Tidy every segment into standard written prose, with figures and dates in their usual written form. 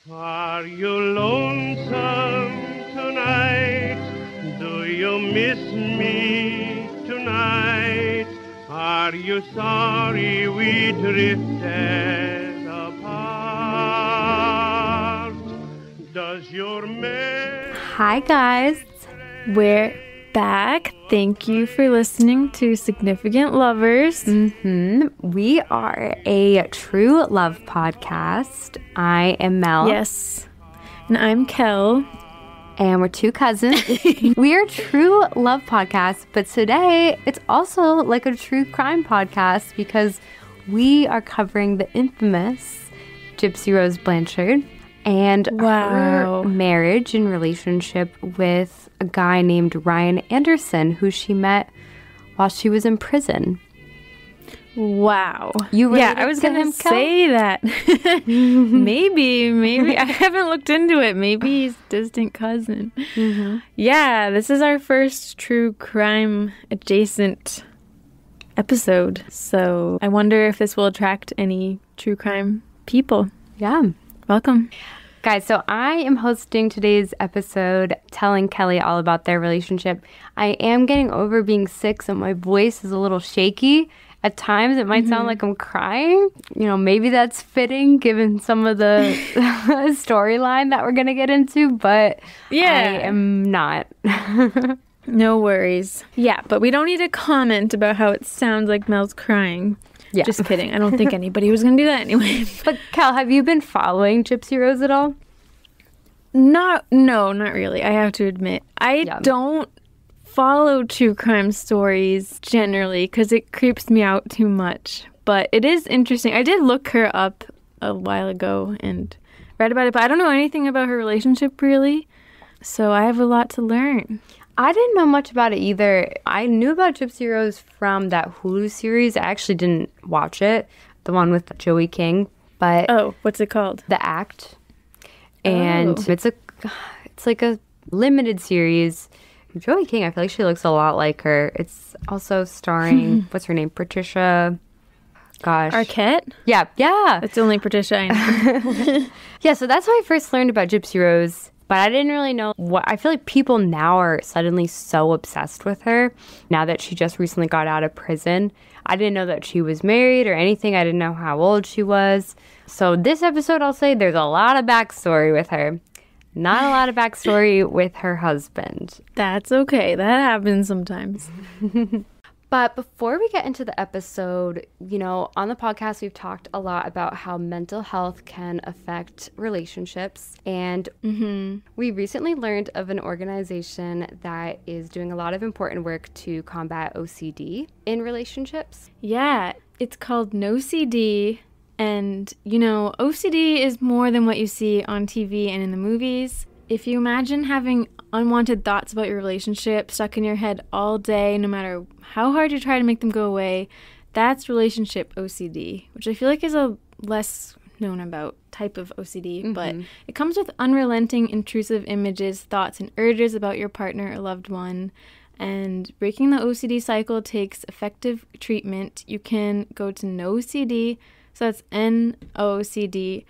Are you lonesome tonight? Do you miss me tonight? Are you sorry we drifted apart? Does your man... Hi guys, we're back. Thank you for listening to Significant Lovers. We are a true love podcast. I am Mel. Yes. And I'm Kel. And we're two cousins. We are true love podcasts, but today it's also like a true crime podcast because we are covering the infamous Gypsy-Rose Blanchard and her marriage and relationship with a guy named Ryan Anderson, who she met while she was in prison. Wow. You yeah, I was going to say that. Maybe. I haven't looked into it. Maybe he's a distant cousin. Yeah, this is our first true crime adjacent episode. So I wonder if this will attract any true crime people. Yeah. Welcome. Guys, so I am hosting today's episode, telling Kelly all about their relationship. I am getting over being sick, so my voice is a little shaky. At times, it might sound like I'm crying. You know, maybe that's fitting given some of the storyline that we're going to get into, but yeah. I am not. No worries. Yeah, but we don't need to comment about how it sounds like Mel's crying. Yeah. Just kidding. I don't think anybody was going to do that anyway. But Cal, have you been following Gypsy-Rose at all? No, not really. I have to admit. I don't follow true crime stories generally because it creeps me out too much. But it is interesting. I did look her up a while ago and read about it, but I don't know anything about her relationship really. So I have a lot to learn. I didn't know much about it either. I knew about Gypsy-Rose from that Hulu series. I actually didn't watch it, the one with Joey King. But oh, what's it called? The Act. And it's like a limited series. Joey King, I feel like she looks a lot like her. It's also starring, what's her name? Patricia. Gosh. Arquette? Yeah. That's the only Patricia I know. Yeah, so that's how I first learned about Gypsy-Rose. But I didn't really know what... I feel like people now are suddenly so obsessed with her now that she just recently got out of prison. I didn't know that she was married or anything. I didn't know how old she was. So this episode, I'll say there's a lot of backstory with her. Not a lot of backstory with her husband. That's okay. That happens sometimes. But before we get into the episode, you know, on the podcast, we've talked a lot about how mental health can affect relationships. And we recently learned of an organization that is doing a lot of important work to combat OCD in relationships. Yeah, it's called NoCD. And, you know, OCD is more than what you see on TV and in the movies. If you imagine having unwanted thoughts about your relationship stuck in your head all day, no matter how hard you try to make them go away, that's relationship OCD, which I feel like is a less known about type of OCD, but it comes with unrelenting, intrusive images, thoughts, and urges about your partner or loved one. And breaking the OCD cycle takes effective treatment. You can go to NoCD, so that's NOCD.com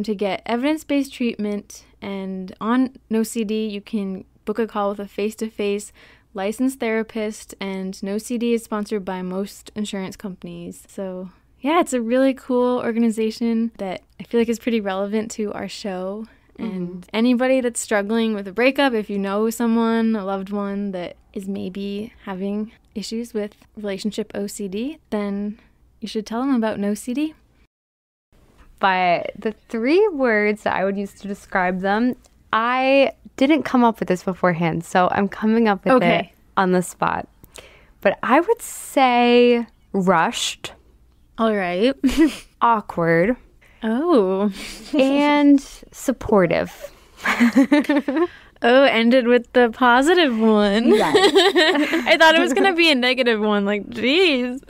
to get evidence-based treatment. And on NoCD, you can book a call with a face-to-face licensed therapist, and NoCD is sponsored by most insurance companies. So yeah, it's a really cool organization that I feel like is pretty relevant to our show. And anybody that's struggling with a breakup, if you know someone, a loved one that is maybe having issues with relationship OCD, then you should tell them about NoCD. But the three words that I would use to describe them, I didn't come up with this beforehand, so I'm coming up with it on the spot. But I would say rushed. All right. Awkward. Oh. And supportive. Ended with the positive one. Yes. I thought it was going to be a negative one. Like, geez.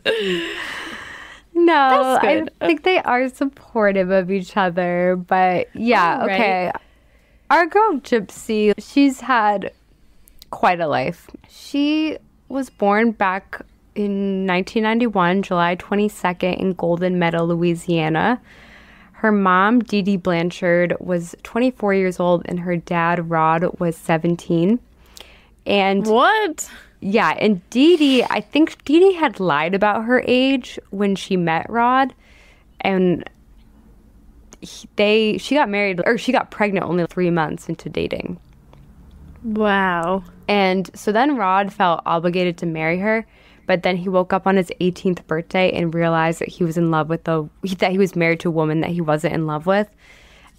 No, I think they are supportive of each other. But yeah, okay. Our girl Gypsy, she's had quite a life. She was born back in 1991, July 22nd in Golden Meadow, Louisiana. Her mom, Dee Dee Blanchard, was 24 years old, and her dad, Rod, was 17. And What? yeah, and I think Dee Dee had lied about her age when she met Rod, and she got married, or she got pregnant only 3 months into dating. Wow. And so then Rod felt obligated to marry her, but then he woke up on his 18th birthday and realized that he was in love with that he was married to a woman that he wasn't in love with.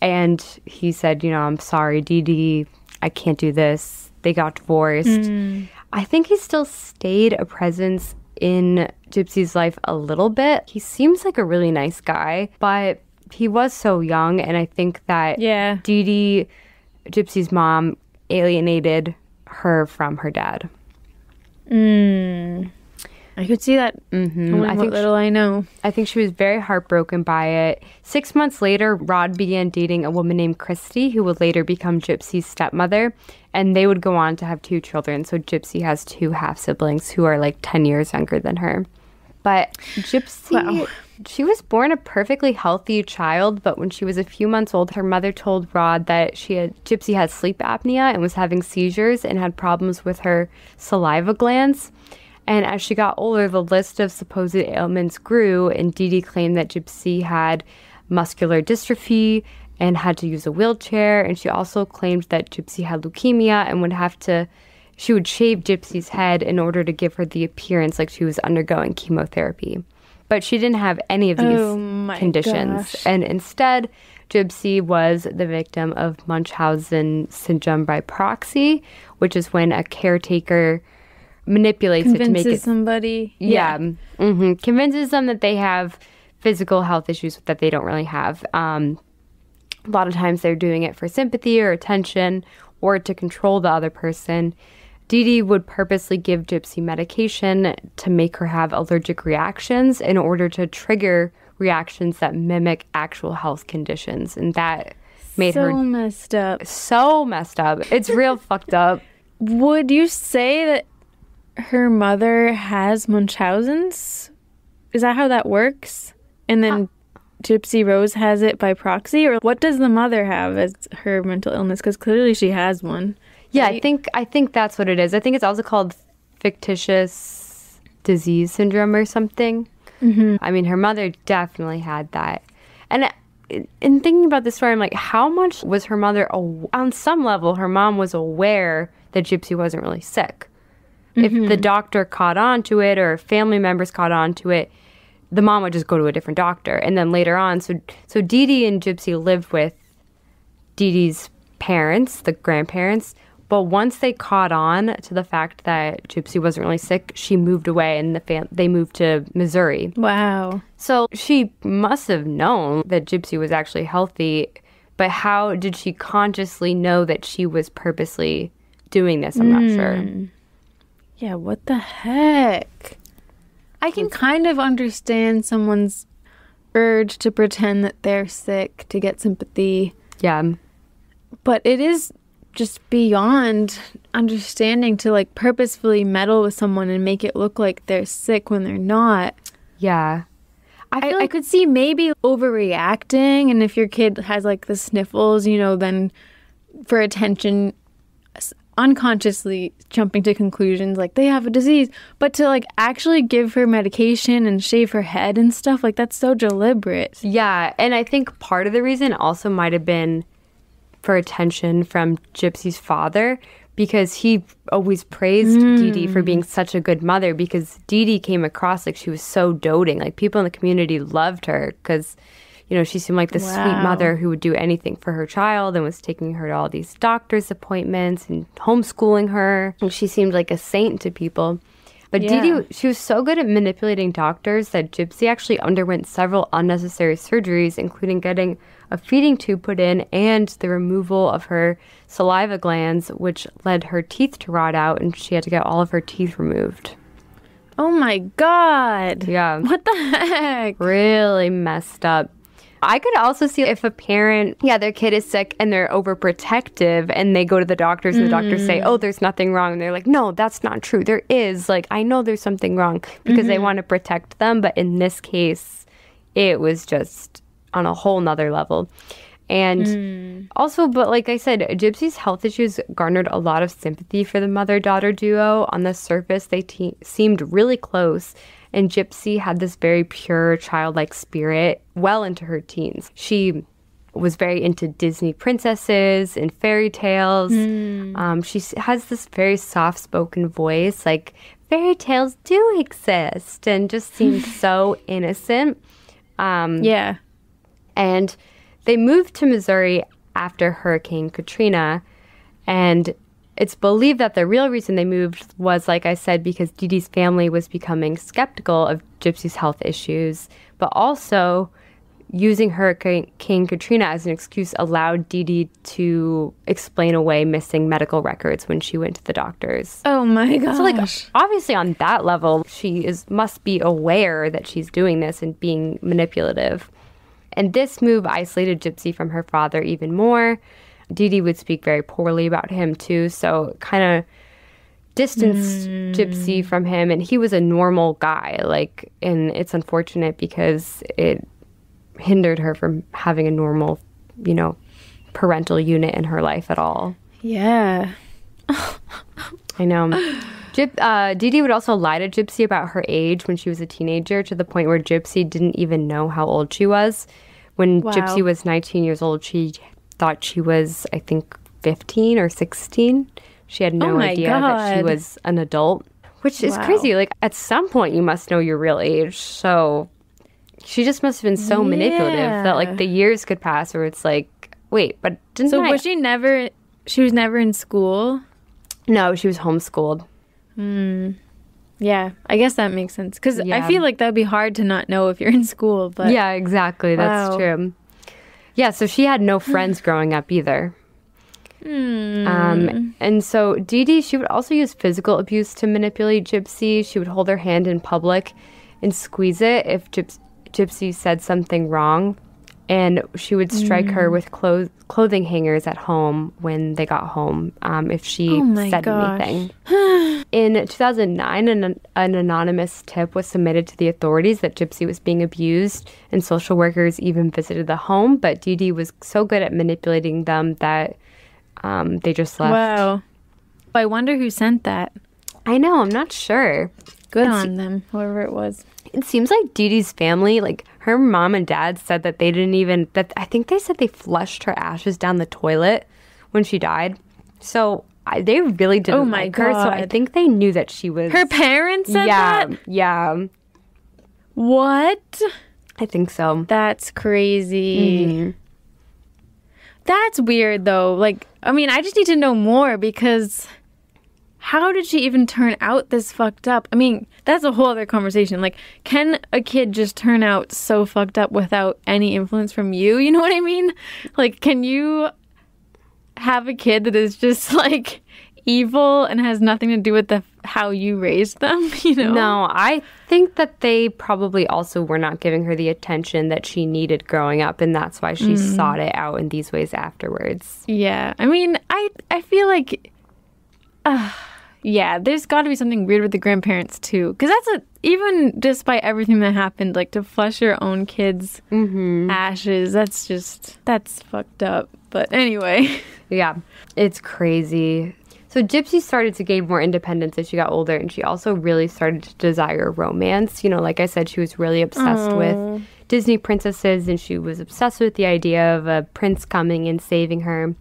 And he said, I'm sorry, Dee Dee, I can't do this. They got divorced. I think he still stayed a presence in Gypsy's life a little bit. He seems like a really nice guy, but he was so young, and I think that Dee Dee, Gypsy's mom, alienated her from her dad. I could see that. Knowing what little I know. I think she was very heartbroken by it. 6 months later, Rod began dating a woman named Christy, who would later become Gypsy's stepmother, and they would go on to have 2 children. So Gypsy has 2 half-siblings who are like 10 years younger than her. But Gypsy, she was born a perfectly healthy child, but when she was a few months old, her mother told Rod that Gypsy had sleep apnea and was having seizures and had problems with her saliva glands. And as she got older, the list of supposed ailments grew, and Dee Dee claimed that Gypsy had muscular dystrophy and had to use a wheelchair. And she also claimed that Gypsy had leukemia and she would shave Gypsy's head in order to give her the appearance like she was undergoing chemotherapy. But she didn't have any of these conditions. Gosh. And instead, Gypsy was the victim of Munchausen syndrome by proxy, which is when a caretaker manipulates it to make it somebody. Convinces them that they have physical health issues that they don't really have. A lot of times they're doing it for sympathy or attention or to control the other person. Dee Dee would purposely give Gypsy medication to make her have allergic reactions in order to trigger reactions that mimic actual health conditions. And that made her messed up. So messed up. It's real fucked up. Would you say that her mother has Munchausen's? Is that how that works? And then Gypsy-Rose has it by proxy? Or what does the mother have as her mental illness? Because clearly she has one. Yeah, right? I think that's what it is. I think it's also called fictitious disease syndrome or something. I mean, her mother definitely had that. And in thinking about this story, I'm like, how much was her mother... on some level, her mom was aware that Gypsy wasn't really sick. If the doctor caught on to it or family members caught on to it, the mom would just go to a different doctor. And then later on, so Dee Dee and Gypsy lived with Dee Dee's parents, the grandparents. But once they caught on to the fact that Gypsy wasn't really sick, she moved away and they moved to Missouri. Wow. So she must have known that Gypsy was actually healthy. But how did she consciously know that she was purposely doing this? I'm not sure. Yeah, what the heck? I can kind of understand someone's urge to pretend that they're sick to get sympathy. Yeah. But it is just beyond understanding to like purposefully meddle with someone and make it look like they're sick when they're not. Yeah. I could see maybe overreacting, and if your kid has like the sniffles, then for attention, unconsciously jumping to conclusions like they have a disease, but to like actually give her medication and shave her head and stuff, like that's so deliberate. Yeah, and I think part of the reason also might have been for attention from Gypsy's father, because he always praised Dee Dee for being such a good mother, because Dee Dee came across like she was so doting. Like people in the community loved her because she seemed like the sweet mother who would do anything for her child and was taking her to all these doctor's appointments and homeschooling her. And she seemed like a saint to people. But Dee Dee, she was so good at manipulating doctors that Gypsy actually underwent several unnecessary surgeries, including getting a feeding tube put in and the removal of her saliva glands, which led her teeth to rot out, and she had to get all of her teeth removed. Oh my God. Yeah. What the heck? Really messed up. I could also see if a parent, their kid is sick and they're overprotective and they go to the doctors and the doctors say, oh, there's nothing wrong. And they're like, no, that's not true. There is. Like, I know there's something wrong, because they want to protect them. But in this case, it was just on a whole nother level. And also, but like I said, Gypsy's health issues garnered a lot of sympathy for the mother-daughter duo. On the surface, they seemed really close, and Gypsy had this very pure, childlike spirit well into her teens. She was very into Disney princesses and fairy tales. She has this very soft-spoken voice, like, fairy tales do exist, and just seemed so innocent. Yeah. And they moved to Missouri after Hurricane Katrina, and it's believed that the real reason they moved was, like I said, because Dee Dee's family was becoming skeptical of Gypsy's health issues, but also using Hurricane Katrina as an excuse allowed Dee Dee to explain away missing medical records when she went to the doctors. Oh my gosh. So, like, obviously on that level, she must be aware that she's doing this and being manipulative. And this move isolated Gypsy from her father even more. Dee Dee would speak very poorly about him, too, so kind of distanced Gypsy from him. And he was a normal guy, like, and it's unfortunate because it hindered her from having a normal, you know, parental unit in her life at all. Yeah. I know. Dee Dee would also lie to Gypsy about her age when she was a teenager, to the point where Gypsy didn't even know how old she was. When Gypsy was 19 years old, she thought she was, I think, 15 or 16. She had no idea that she was an adult, which is crazy. Like, at some point, you must know your real age. So she just must have been so manipulative that, like, the years could pass where it's like, wait, but didn't I... So was she was never in school? No, she was homeschooled. Yeah, I guess that makes sense. Because I feel like that would be hard to not know if you're in school. But yeah, exactly. That's true. Yeah, so she had no friends growing up either. And so Dee Dee, she would also use physical abuse to manipulate Gypsy. She would hold her hand in public and squeeze it if Gypsy said something wrong. And she would strike her with clothing hangers at home when they got home if she said anything. In 2009, an anonymous tip was submitted to the authorities that Gypsy was being abused, and social workers even visited the home. But Dee Dee was so good at manipulating them that they just left. Wow. I wonder who sent that. I know, I'm not sure. Good on them, whoever it was. It seems like Dee Dee's family, like her mom and dad said that they didn't even, I think they said they flushed her ashes down the toilet when she died. So they really didn't like her. So I think they knew that she was. Her parents said that? Yeah. What? I think so. That's crazy. That's weird though. Like, I mean, I just need to know more because how did she even turn out this fucked up? I mean, that's a whole other conversation. Like, can a kid just turn out so fucked up without any influence from you? You know what I mean? Like, can you have a kid that is just, like, evil and has nothing to do with how you raised them, you know? No, I think that they probably also were not giving her the attention that she needed growing up, and that's why she sought it out in these ways afterwards. Yeah. I mean, I feel like... yeah, there's got to be something weird with the grandparents, too. Because even despite everything that happened, like, to flush your own kids' ashes, that's fucked up. But anyway. Yeah, it's crazy. So Gypsy started to gain more independence as she got older, and she also really started to desire romance. You know, like I said, she was really obsessed with Disney princesses, and she was obsessed with the idea of a prince coming and saving her.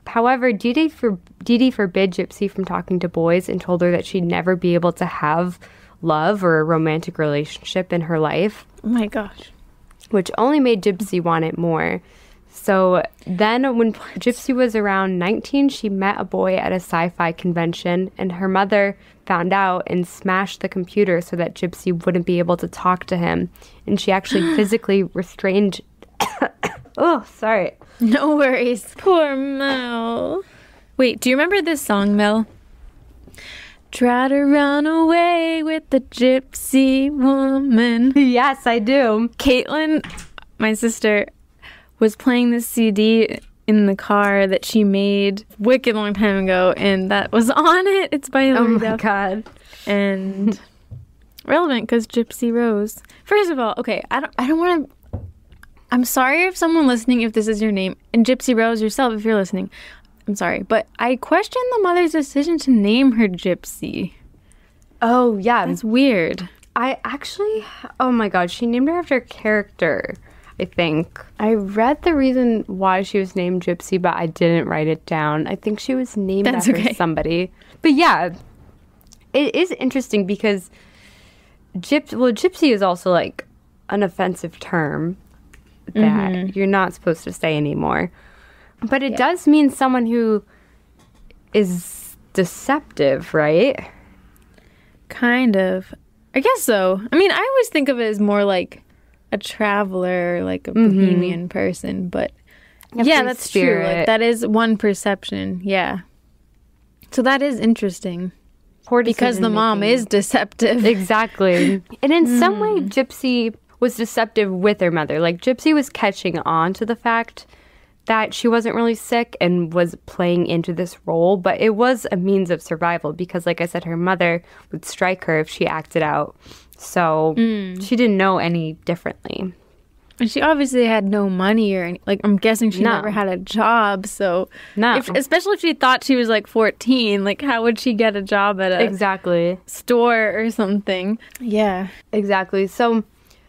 However, Dee Dee forbid Gypsy from talking to boys and told her that she'd never be able to have love or a romantic relationship in her life. Oh my gosh. Which only made Gypsy want it more. So then when Gypsy was around 19, she met a boy at a sci-fi convention, and her mother found out and smashed the computer so that Gypsy wouldn't be able to talk to him. And she actually physically restrained... Oh, sorry. No worries. Poor Mel. Wait, do you remember this song, Mel? Try to run away with the gypsy woman. Yes, I do. Caitlin, my sister, was playing this CD in the car that she made a wicked long time ago, and that was on it. It's by Loretta. Oh my God. And relevant because Gypsy-Rose. First of all, okay, I don't want to... I'm sorry if someone listening, if this is your name, and Gypsy-Rose yourself, if you're listening, I'm sorry, but I question the mother's decision to name her Gypsy. Oh, yeah. That's weird. I actually, oh my God, she named her after a character, I think. I read the reason why she was named Gypsy, but I didn't write it down. I think she was named after somebody. But yeah, it is interesting because Gypsy is also like an offensive term that you're not supposed to say anymore. But it does mean someone who is deceptive, right? Kind of. I guess so. I mean, I always think of it as more like a traveler, like a bohemian person, but yeah, that's true. Like, that is one perception. Yeah. So that is interesting. Because the mom is deceptive. Exactly. And in some way, Gypsy was deceptive with her mother. Like, Gypsy was catching on to the fact that she wasn't really sick and was playing into this role, but it was a means of survival because, like I said, her mother would strike her if she acted out. So she didn't know any differently. And she obviously had no money or any, like, I'm guessing she never had a job. So especially if she thought she was like 14, like, how would she get a job at a store or something? Yeah, exactly. So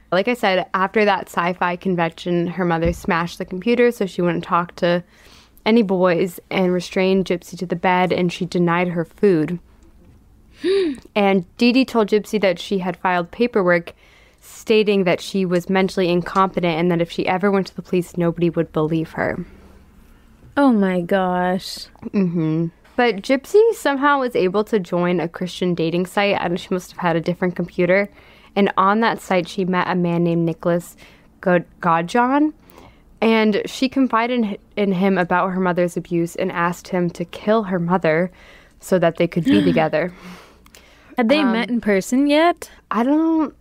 like I said, after that sci-fi convention, her mother smashed the computer so she wouldn't talk to any boys and restrained Gypsy to the bed, and she denied her food. And Dee Dee told Gypsy that she had filed paperwork stating that she was mentally incompetent and that if she ever went to the police, nobody would believe her. Oh my gosh. But Gypsy somehow was able to join a Christian dating site. I don't know, she must have had a different computer. And on that site, she met a man named Nicholas Godjohn. And she confided in him about her mother's abuse and asked him to kill her mother so that they could be together. Had they met in person yet? I don't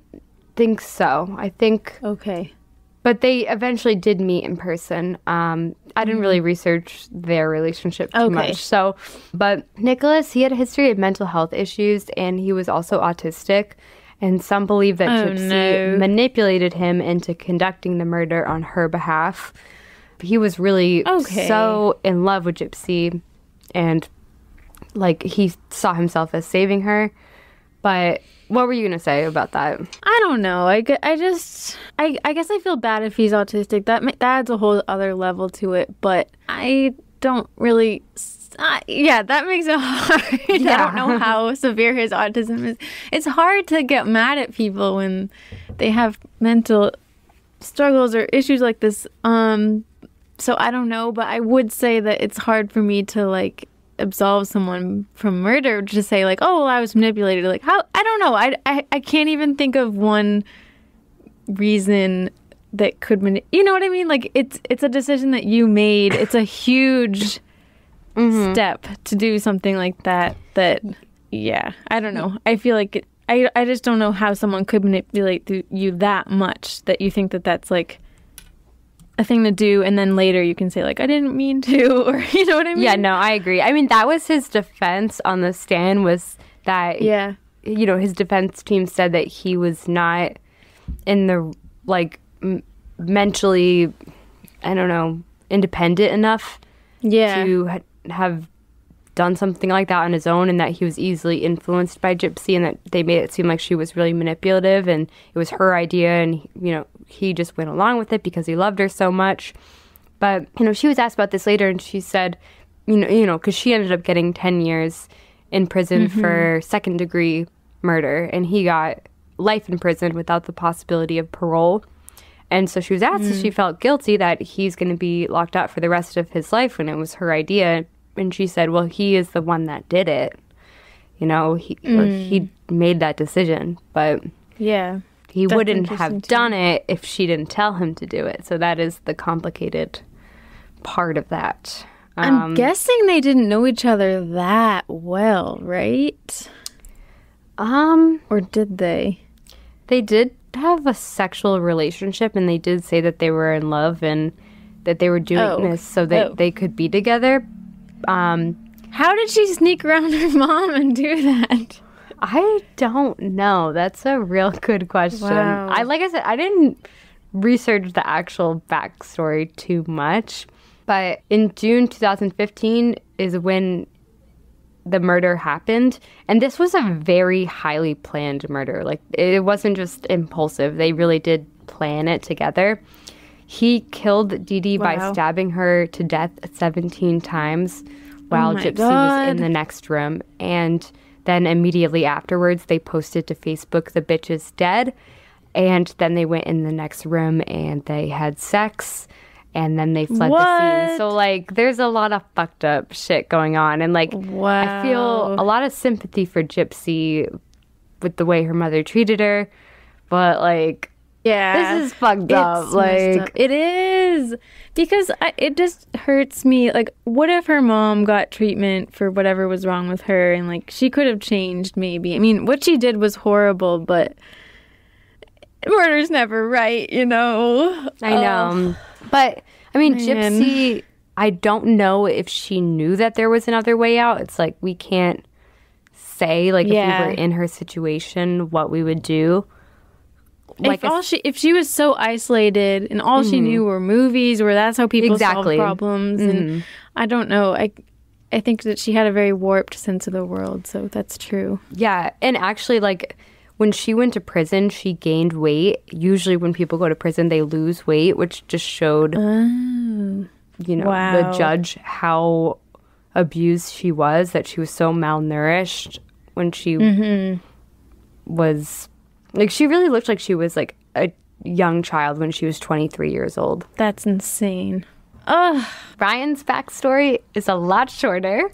think so. I think... Okay. But they eventually did meet in person. I didn't really research their relationship too much. So, but Nicholas, he had a history of mental health issues, and he was also autistic. And some believe that Gypsy manipulated him into conducting the murder on her behalf. He was really so in love with Gypsy, and like he saw himself as saving her. But what were you going to say about that? I don't know. I guess I feel bad if he's autistic. That adds a whole other level to it. But I don't really... that makes it hard. I don't know how severe his autism is. It's hard to get mad at people when they have mental struggles or issues like this. So I don't know, but I would say that it's hard for me to like absolve someone from murder, to say like, oh, well, I was manipulated. Like, how? I don't know. I can't even think of one reason that could you know what I mean? Like, it's a decision that you made. It's a huge step to do something like that. I don't know. I feel like I just don't know how someone could manipulate you that much that you think that that's like a thing to do, and then later you can say like, I didn't mean to, or you know what I mean? Yeah, no, I agree. I mean, that was his defense on the stand, was that you know, his defense team said that he was not in the like mentally, I don't know, independent enough to have done something like that on his own, and that he was easily influenced by Gypsy, and that they made it seem like she was really manipulative and it was her idea, and you know, he just went along with it because he loved her so much. But you know, she was asked about this later, and she said, you know, because she ended up getting 10 years in prison for second-degree murder, and he got life in prison without the possibility of parole. And so she was asked if she felt guilty that he's going to be locked up for the rest of his life when it was her idea. And she said, well, he is the one that did it. You know, he made that decision. But he wouldn't have done it if she didn't tell him to do it. So that is the complicated part of that. I'm guessing they didn't know each other that well, right? Or did they? They did have a sexual relationship, and they did say that they were in love and that they were doing this so that they could be together. How did she sneak around her mom and do that? I don't know. That's a real good question. Wow. Like I said, I didn't research the actual backstory too much. But in June 2015 is when the murder happened. And this was a very highly planned murder. Like, it wasn't just impulsive. They really did plan it together. He killed Dee Dee by stabbing her to death 17 times while Gypsy was in the next room. And then immediately afterwards, they posted to Facebook, "The bitch is dead." And then they went in the next room and they had sex. And then they fled the scene. So, like, there's a lot of fucked up shit going on. And, like, I feel a lot of sympathy for Gypsy with the way her mother treated her. But, like, this is fucked up. Like, it is. Because it just hurts me. Like, what if her mom got treatment for whatever was wrong with her? And, like, she could have changed, maybe. I mean, what she did was horrible, but murder's never right, you know? I know. But, I mean, Gypsy, I don't know if she knew that there was another way out. It's like, we can't say, like, if we were in her situation, what we would do. Like, if she was so isolated and all she knew were movies, where that's how people solve problems, and I don't know. I think that she had a very warped sense of the world, so that's true. Yeah, and actually, like, when she went to prison, she gained weight. Usually when people go to prison, they lose weight, which just showed, the judge how abused she was, that she was so malnourished when she was, like, she really looked like she was, like, a young child when she was 23 years old. That's insane. Ryan's backstory is a lot shorter.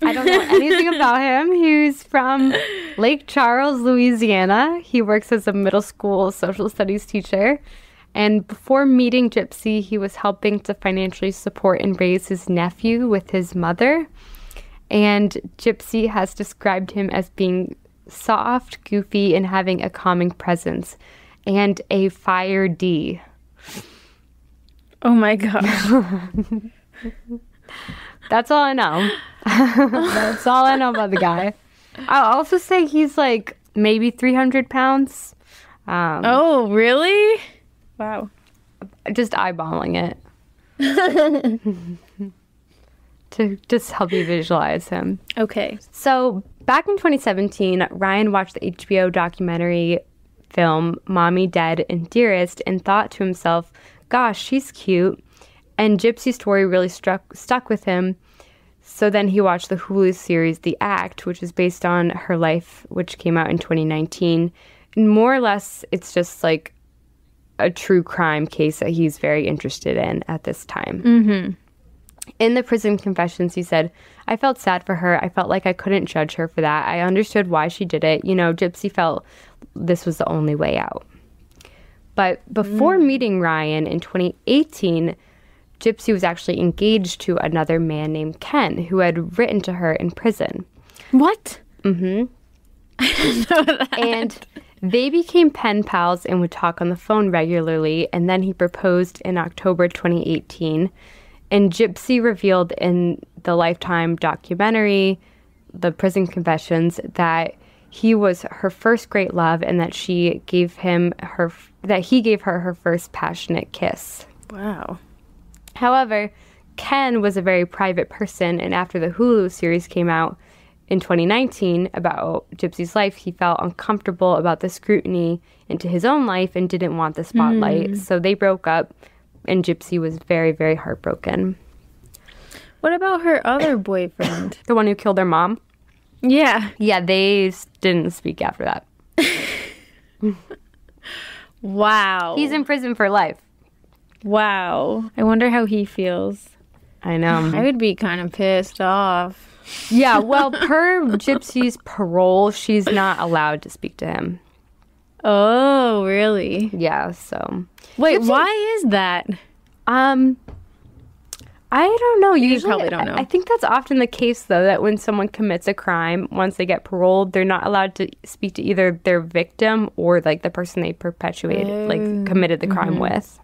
I don't know anything about him. He's from Lake Charles, Louisiana. He works as a middle school social studies teacher. And before meeting Gypsy, he was helping to financially support and raise his nephew with his mother. And Gypsy has described him as being soft, goofy, and having a calming presence. And a fire D. Oh my God. That's all I know. That's all I know about the guy. I'll also say he's like maybe 300 pounds. Oh, really? Wow. Just eyeballing it. To just help you visualize him. Okay. So back in 2017, Ryan watched the HBO documentary film Mommy, Dead, and Dearest and thought to himself, gosh, she's cute. And Gypsy's story really stuck with him. So then he watched the Hulu series The Act, which is based on her life, which came out in 2019. And more or less, it's just like a true crime case that he's very interested in at this time. Mm-hmm. In the prison confessions, he said, I felt sad for her. I felt like I couldn't judge her for that. I understood why she did it. You know, Gypsy felt this was the only way out. But before meeting Ryan in 2018, Gypsy was actually engaged to another man named Ken, who had written to her in prison. What? Mm-hmm. I didn't know that. And they became pen pals and would talk on the phone regularly, and then he proposed in October 2018. And Gypsy revealed in the Lifetime documentary, The Prison Confessions, that he was her first great love and that he gave her her first passionate kiss. Wow. However, Ken was a very private person, and after the Hulu series came out in 2019 about Gypsy's life, he felt uncomfortable about the scrutiny into his own life and didn't want the spotlight. So they broke up, and Gypsy was very, very heartbroken. What about her other boyfriend? The one who killed her mom? Yeah. Yeah, they didn't speak after that. Wow. He's in prison for life. Wow. I wonder how he feels. I know. I would be kind of pissed off. Yeah, well, per Gypsy's parole, she's not allowed to speak to him. Oh, really? Yeah, so. Wait, why is that? I don't know. You probably don't know. I think that's often the case, though, that when someone commits a crime, once they get paroled, they're not allowed to speak to either their victim or, like, the person they committed the crime with.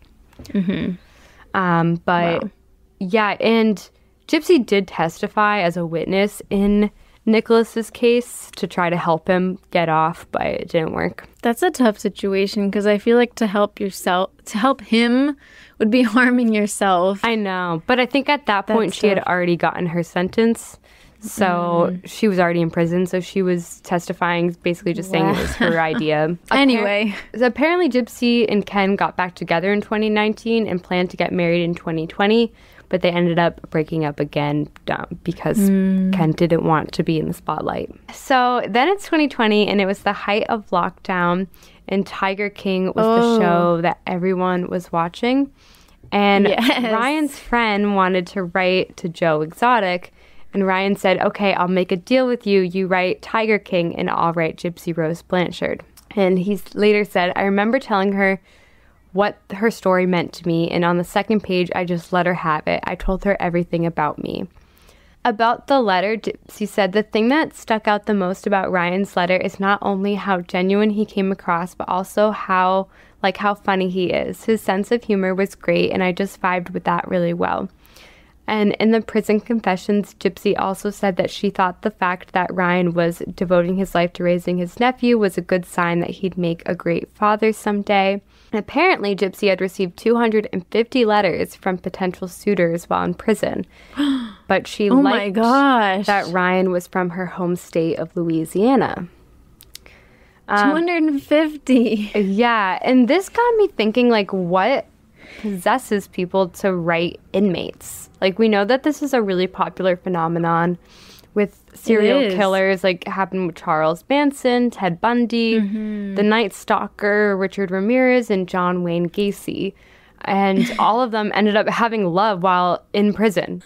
But, yeah, and Gypsy did testify as a witness in Nicholas's case to try to help him get off, but it didn't work. That's a tough situation because I feel like to help him would be harming yourself. I know, but I think at that point she had already gotten her sentence. So she was already in prison, so she was testifying, basically just saying it was her idea. Anyway. Apparently Gypsy and Ken got back together in 2019 and planned to get married in 2020, but they ended up breaking up again because Ken didn't want to be in the spotlight. So then it's 2020, and it was the height of lockdown, and Tiger King was the show that everyone was watching. And Ryan's friend wanted to write to Joe Exotic, and Ryan said, okay, I'll make a deal with you. You write Tiger King, and I'll write Gypsy-Rose Blanchard. And he later said, I remember telling her what her story meant to me, and on the second page, I just let her have it. I told her everything about me. About the letter, Gypsy said, the thing that stuck out the most about Ryan's letter is not only how genuine he came across, but also how funny he is. His sense of humor was great, and I just vibed with that really well. And in the prison confessions, Gypsy also said that she thought the fact that Ryan was devoting his life to raising his nephew was a good sign that he'd make a great father someday. And apparently, Gypsy had received 250 letters from potential suitors while in prison. But she liked that Ryan was from her home state of Louisiana. 250. Yeah, and this got me thinking, like, what possesses people to write inmates? Like, we know that this is a really popular phenomenon with serial killers, like happened with Charles Manson, Ted Bundy, the Night Stalker, Richard Ramirez, and John Wayne Gacy. And all of them ended up having love while in prison.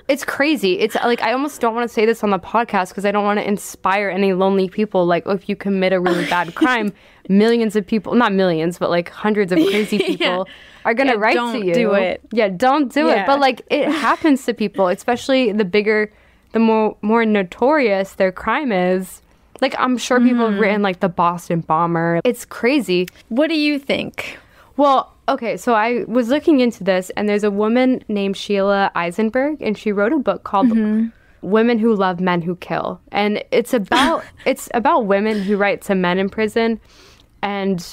It's crazy. It's like, I almost don't want to say this on the podcast because I don't want to inspire any lonely people. Like, if you commit a really bad crime, millions of people, not millions, but like hundreds of crazy people are going to write to you. Don't do it. Yeah, don't do it. But like, it happens to people, especially the more notorious their crime is. Like, I'm sure people have written like the Boston Bomber. It's crazy. What do you think? Well, okay, so I was looking into this, and there's a woman named Sheila Eisenberg, and she wrote a book called Women Who Love Men Who Kill. And it's about women who write to men in prison, and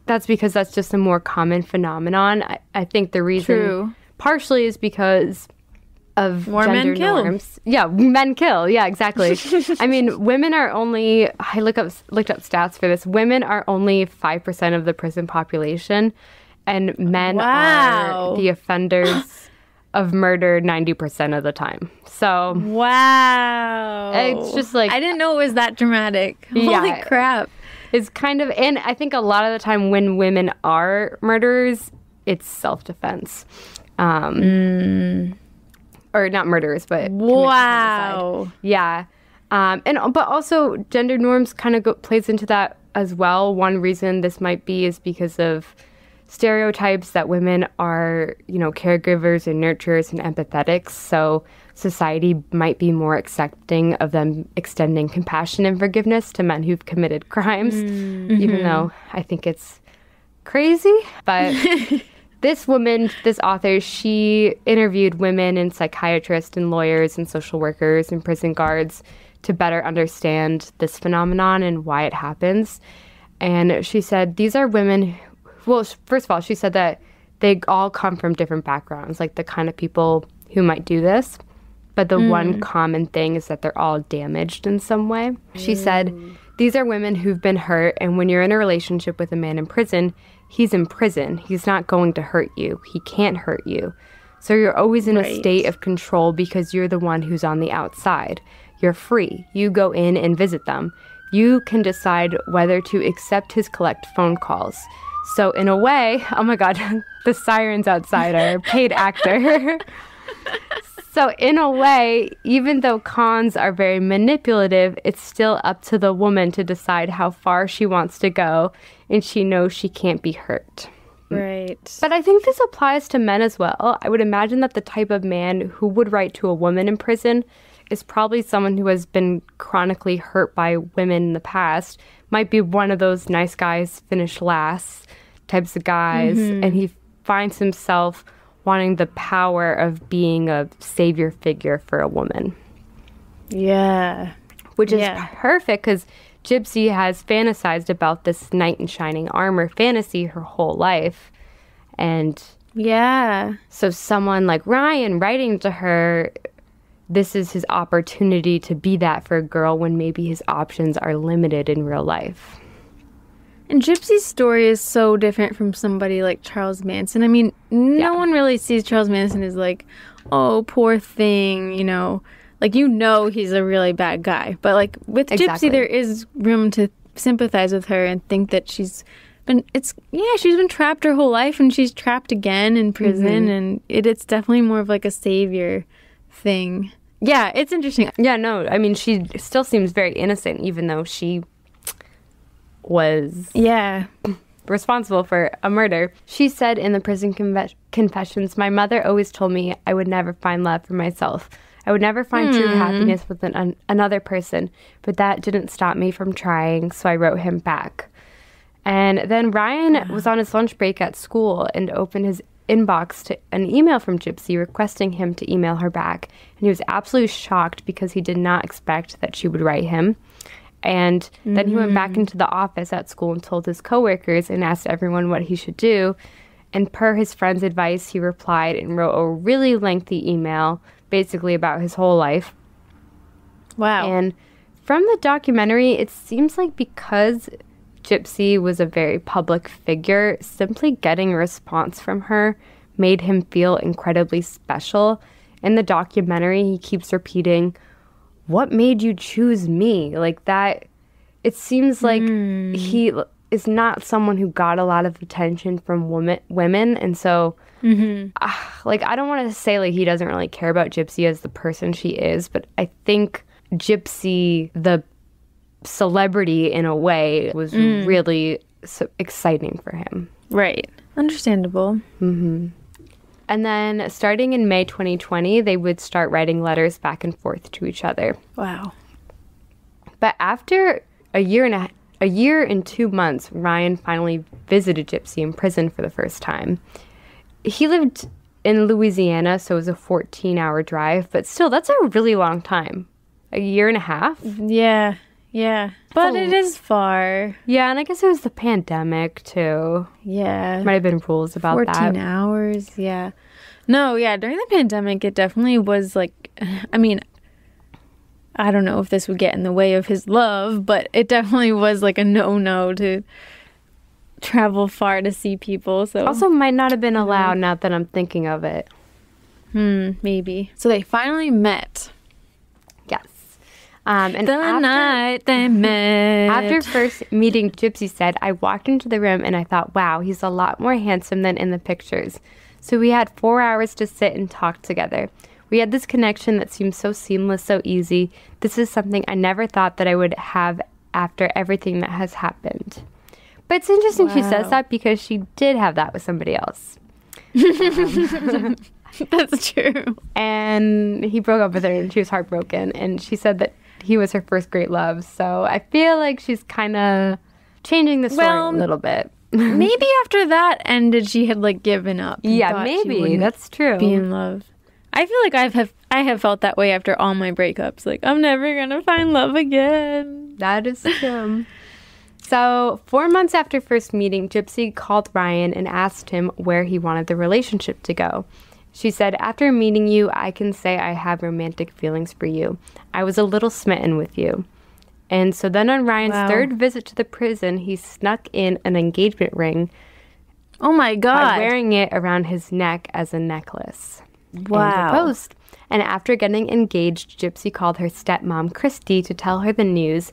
that's because that's just a more common phenomenon. I think the reason partially is because of more gender men kill. norms. Yeah, men kill. Yeah, exactly. I mean, women are only, I looked up stats for this. Women are only 5% of the prison population, and men are the offenders of murder 90% of the time. So wow, it's just like, I didn't know it was that dramatic. Holy crap. It's kind of, and I think a lot of the time when women are murderers, it's self-defense. Or not murderers, but wow. Yeah. But also gender norms kind of plays into that as well. One reason this might be is because of stereotypes that women are, caregivers and nurturers and empathetics. So society might be more accepting of them extending compassion and forgiveness to men who've committed crimes, even though I think it's crazy. But this woman, this author, she interviewed women and psychiatrists and lawyers and social workers and prison guards to better understand this phenomenon and why it happens. And she said these are women, well, first of all, she said that they all come from different backgrounds, like the kind of people who might do this. But the one common thing is that they're all damaged in some way. She said, these are women who've been hurt, and when you're in a relationship with a man in prison, he's in prison. He's not going to hurt you. He can't hurt you. So you're always in a state of control because you're the one who's on the outside. You're free. You go in and visit them. You can decide whether to accept his collect phone calls. So in a way, oh my God, the sirens outside are a paid actor. So in a way, even though cons are very manipulative, it's still up to the woman to decide how far she wants to go, and she knows she can't be hurt. Right. But I think this applies to men as well. I would imagine that the type of man who would write to a woman in prison is probably someone who has been chronically hurt by women in the past. Might be one of those nice guys finish last types of guys, and he finds himself wanting the power of being a savior figure for a woman. Yeah. Which is perfect because Gypsy has fantasized about this knight in shining armor fantasy her whole life. And so someone like Ryan writing to her, this is his opportunity to be that for a girl when maybe his options are limited in real life. And Gypsy's story is so different from somebody like Charles Manson. I mean, no one really sees Charles Manson as like, oh, poor thing, you know. Like, you know he's a really bad guy. But, like, with Gypsy, there is room to sympathize with her and think that she's been trapped her whole life, and she's trapped again in prison, and it's definitely more of, like, a savior thing. Yeah, it's interesting. Yeah, no, I mean, she still seems very innocent, even though she was responsible for a murder. She said in the prison confessions, "My mother always told me I would never find love for myself. I would never find true happiness with another person, but that didn't stop me from trying, so I wrote him back." And then Ryan was on his lunch break at school and opened his inbox to an email from Gypsy requesting him to email her back. And he was absolutely shocked because he did not expect that she would write him. And then he went back into the office at school and told his coworkers and asked everyone what he should do. And per his friend's advice, he replied and wrote a really lengthy email basically about his whole life. Wow. And from the documentary, it seems like because Gypsy was a very public figure, simply getting a response from her made him feel incredibly special. In the documentary, he keeps repeating, "What made you choose me?" Like that, it seems like he is not someone who got a lot of attention from women. And so, like, I don't want to say, like, he doesn't really care about Gypsy as the person she is, but I think Gypsy, the celebrity in a way, was really exciting for him. Right. Understandable. And then starting in May 2020, they would start writing letters back and forth to each other. Wow. But after a year and 2 months, Ryan finally visited Gypsy in prison for the first time. He lived in Louisiana, so it was a 14-hour drive, but still, that's a really long time. A year and a half? Yeah. But it is far. Yeah, and I guess it was the pandemic, too. Yeah. Might have been rules about 14 hours, yeah. No, yeah, during the pandemic, it definitely was like, I mean, I don't know if this would get in the way of his love, but it definitely was like a no-no to travel far to see people. So also might not have been allowed now that I'm thinking of it. Maybe. So they finally met. Yes. And the night they met. After first meeting, Gypsy said, "I walked into the room and I thought, wow, he's a lot more handsome than in the pictures. So we had 4 hours to sit and talk together. We had this connection that seemed so seamless, so easy. This is something I never thought that I would have after everything that has happened." But it's interesting she says that because she did have that with somebody else. That's true. And he broke up with her and she was heartbroken. And she said that he was her first great love. So I feel like she's kind of changing the story a little bit. Maybe after that ended, she had like given up. Yeah, maybe. That's true. Be in love. I feel like I have felt that way after all my breakups. Like, I'm never going to find love again. That is true. So 4 months after first meeting, Gypsy called Ryan and asked him where he wanted the relationship to go. She said, "After meeting you, I can say I have romantic feelings for you. I was a little smitten with you." And so then on Ryan's third visit to the prison, he snuck in an engagement ring. Oh my God. By wearing it around his neck as a necklace. Wow. And proposed. And after getting engaged, Gypsy called her stepmom, Christy, to tell her the news.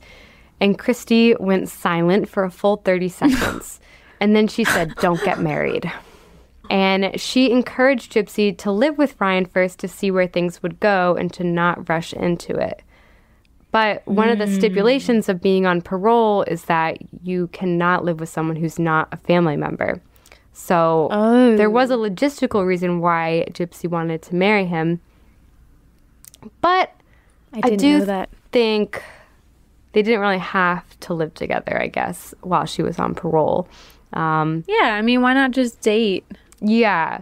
And Christy went silent for a full 30 seconds. And then she said, "Don't get married." And she encouraged Gypsy to live with Ryan first to see where things would go and to not rush into it. But one of the stipulations of being on parole is that you cannot live with someone who's not a family member. So there was a logistical reason why Gypsy wanted to marry him. But I do think they didn't really have to live together, I guess, while she was on parole. Yeah, I mean, why not just date? Yeah.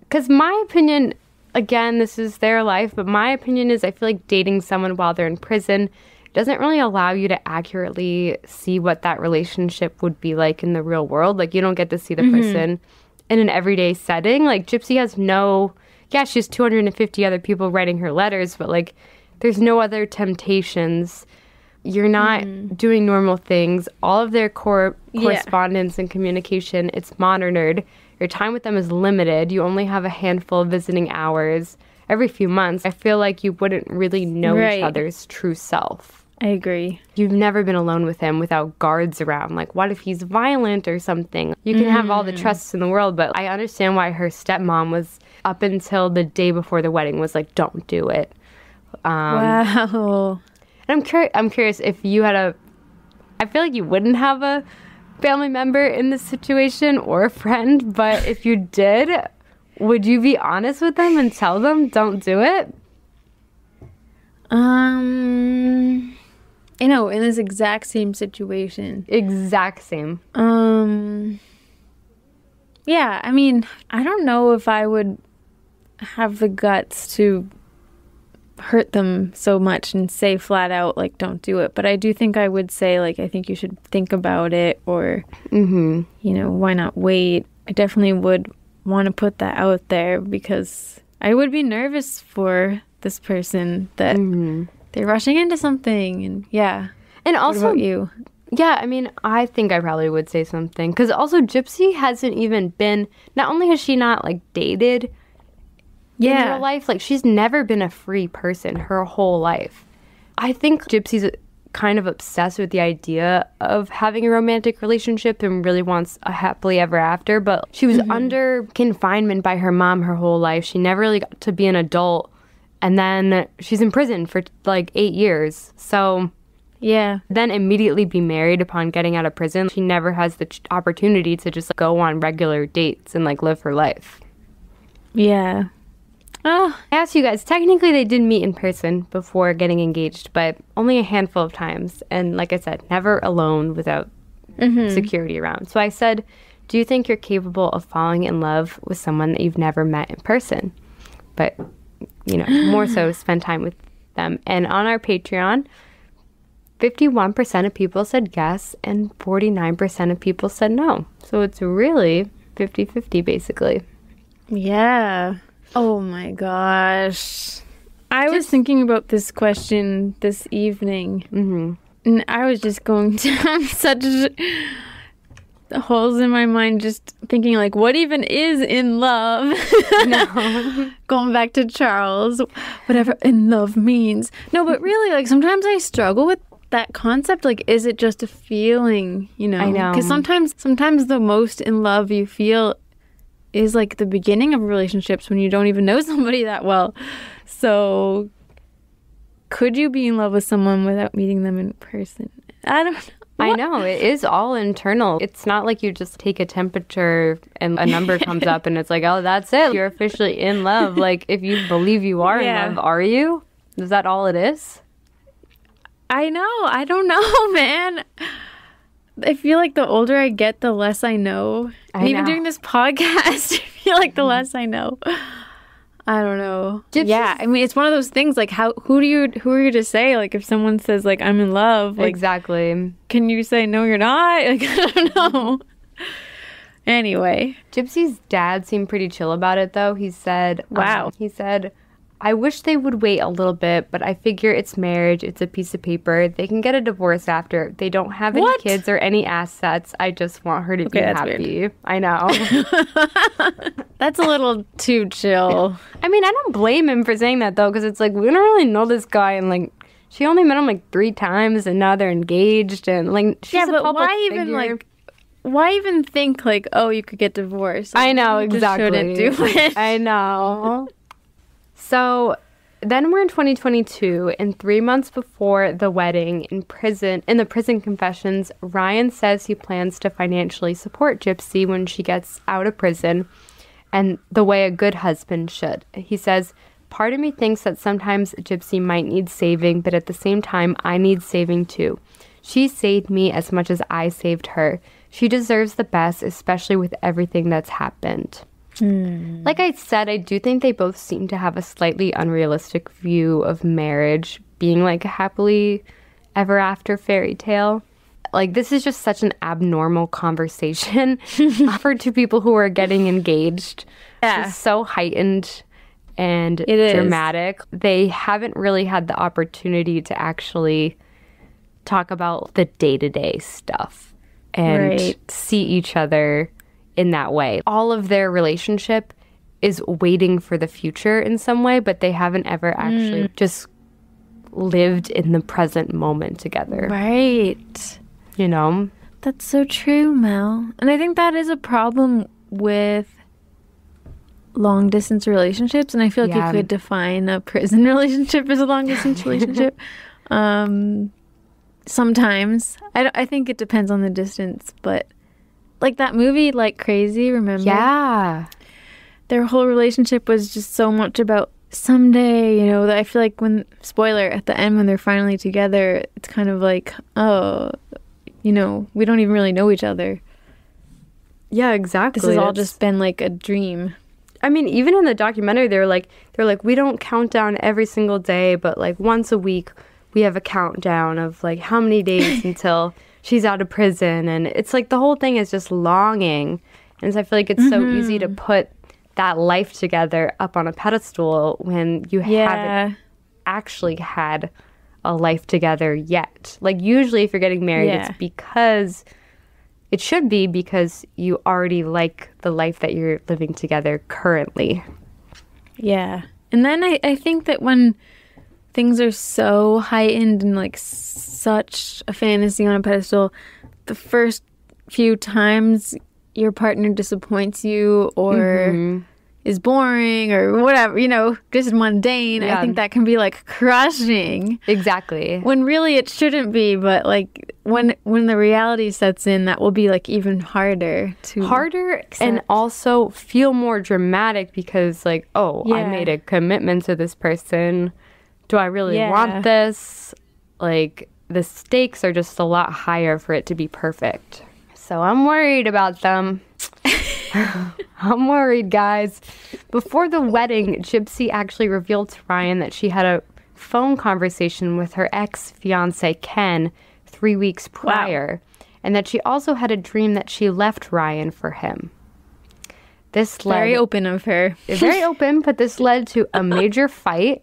Because my opinion, again, this is their life, but my opinion is I feel like dating someone while they're in prison doesn't really allow you to accurately see what that relationship would be like in the real world. Like, you don't get to see the person in an everyday setting. Like, Gypsy has she has 250 other people writing her letters, but, like, there's no other temptations. You're not doing normal things. All of their correspondence and communication, it's monitored. Your time with them is limited. You only have a handful of visiting hours every few months. I feel like you wouldn't really know each other's true self. I agree. You've never been alone with him without guards around. Like, what if he's violent or something? You can have all the trusts in the world, but I understand why her stepmom was, up until the day before the wedding, was like, don't do it. Wow. And I'm curious if you had I feel like you wouldn't have a family member in this situation or a friend, but if you did, would you be honest with them and tell them don't do it? You know, in this exact same situation. Exact same. Yeah, I mean, I don't know if I would have the guts to hurt them so much and say flat out, like, don't do it. But I do think I would say, like, I think you should think about it, or, you know, why not wait? I definitely would want to put that out there because I would be nervous for this person that they're rushing into something. And and also, what about you? Yeah, I mean, I think I probably would say something because also Gypsy hasn't even been, not only has she not, like, dated in her life, like, she's never been a free person her whole life. I think Gypsy's kind of obsessed with the idea of having a romantic relationship and really wants a happily ever after, but she was under confinement by her mom her whole life. She never really got to be an adult, and then she's in prison for, like, 8 years. So then immediately be married upon getting out of prison. She never has the opportunity to just, like, go on regular dates and, like, live her life. Yeah. Oh, I asked you guys, technically they did meet in person before getting engaged, but only a handful of times. And like I said, never alone without security around. So I said, do you think you're capable of falling in love with someone that you've never met in person? But, you know, more so spend time with them. And on our Patreon, 51% of people said yes and 49% of people said no. So it's really 50-50 basically. Yeah. Oh my gosh. I was thinking about this question this evening. And I was just going down such holes in my mind just thinking, like, what even is in love? Going back to Charles, whatever in love means. No, but really, like, sometimes I struggle with that concept. Like, is it just a feeling, you know? I know. Because sometimes the most in love you feel is, like, the beginning of relationships when you don't even know somebody that well. So could you be in love with someone without meeting them in person? I don't know. I know. It is all internal. It's not like you just take a temperature and a number comes up and it's like, oh, that's it. You're officially in love. Like, if you believe you are in love, are you? Is that all it is? I know. I don't know, man. I feel like the older I get, the less I know. Even doing this podcast, I feel like the less I know. I don't know. Yeah, I mean, it's one of those things, like, who are you to say, like, if someone says, like, I'm in love, like, exactly, can you say, no, you're not? Like, I don't know. Anyway. Gypsy's dad seemed pretty chill about it, though. He said, wow. He said, I wish they would wait a little bit, but I figure it's marriage. It's a piece of paper. They can get a divorce after. They don't have any kids or any assets. I just want her to be happy. Weird. I know. That's a little too chill. I mean, I don't blame him for saying that, though, because it's like, we don't really know this guy. And, like, she only met him, like, 3 times, and now they're engaged. And, like, she's a public figure. Why even think, like, oh, you could get divorced? I know, exactly. Just shouldn't do it. I know. So then we're in 2022, and 3 months before the wedding in the prison confessions, Ryan says he plans to financially support Gypsy when she gets out of prison, and the way a good husband should. He says, part of me thinks that sometimes Gypsy might need saving, but at the same time, I need saving too. She saved me as much as I saved her. She deserves the best, especially with everything that's happened. Like I said, I do think they both seem to have a slightly unrealistic view of marriage being like a happily ever after fairy tale. Like, this is just such an abnormal conversation offered to people who are getting engaged. Yeah. It's so heightened and It is. dramatic. They haven't really had the opportunity to actually talk about the day-to-day stuff and see each other in that way. All of their relationship is waiting for the future in some way, but they haven't ever actually just lived in the present moment together. Right. You know? That's so true, Mel. And I think that is a problem with long distance relationships. And I feel like you could define a prison relationship as a long distance relationship. Sometimes. I think it depends on the distance. But like that movie, Like Crazy, remember? Yeah. Their whole relationship was just so much about someday, you know, that I feel like when, spoiler, at the end when they're finally together, it's kind of like, oh, you know, we don't even really know each other. Yeah, exactly. This has all just been like a dream. I mean, even in the documentary, they're like, we don't count down every single day, but like once a week, we have a countdown of like how many days until she's out of prison. And it's like the whole thing is just longing. And so I feel like it's so easy to put that life together up on a pedestal when you haven't actually had a life together yet. Like usually if you're getting married, it's because it should be because you already like the life that you're living together currently. Yeah. And then I think that when things are so heightened and like such a fantasy on a pedestal, the first few times your partner disappoints you or is boring or whatever, you know, just mundane, I think that can be like crushing. Exactly. When really it shouldn't be, but like when the reality sets in, that will be like even harder to accept. And also feel more dramatic because like, I made a commitment to this person. Do I really want this? Like the stakes are just a lot higher for it to be perfect. So I'm worried about them. I'm worried, guys. Before the wedding, Gypsy actually revealed to Ryan that she had a phone conversation with her ex-fiancé, Ken, 3 weeks prior, and that she also had a dream that she left Ryan for him. This led... Very open of her. Very open, but this led to a major fight.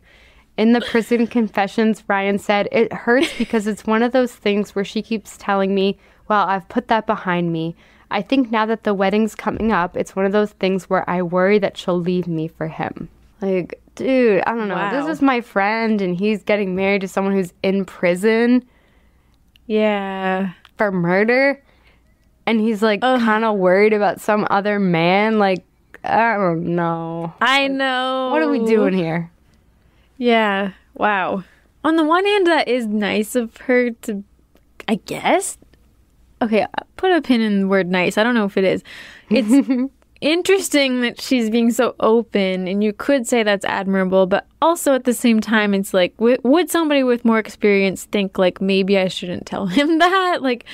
In the prison confessions, Ryan said, "It hurts because it's one of those things where she keeps telling me, well, I've put that behind me. I think now that the wedding's coming up, it's one of those things where I worry that she'll leave me for him." Like, dude, I don't know. Wow. This is my friend, and he's getting married to someone who's in prison. Yeah. For murder. And he's, like, kind of worried about some other man. Like, I don't know. I know. What are we doing here? Yeah. Wow. On the one hand, that is nice of her to, I guess. Okay, put a pin in the word nice. I don't know if it is. It's interesting that she's being so open, and you could say that's admirable, but also at the same time, it's like, would somebody with more experience think, like, maybe I shouldn't tell him that? Like,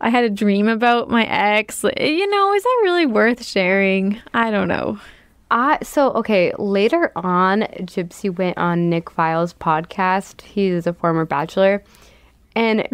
I had a dream about my ex. You know, is that really worth sharing? I don't know. Later on, Gypsy went on Nick Vile's podcast. He's a former bachelor. And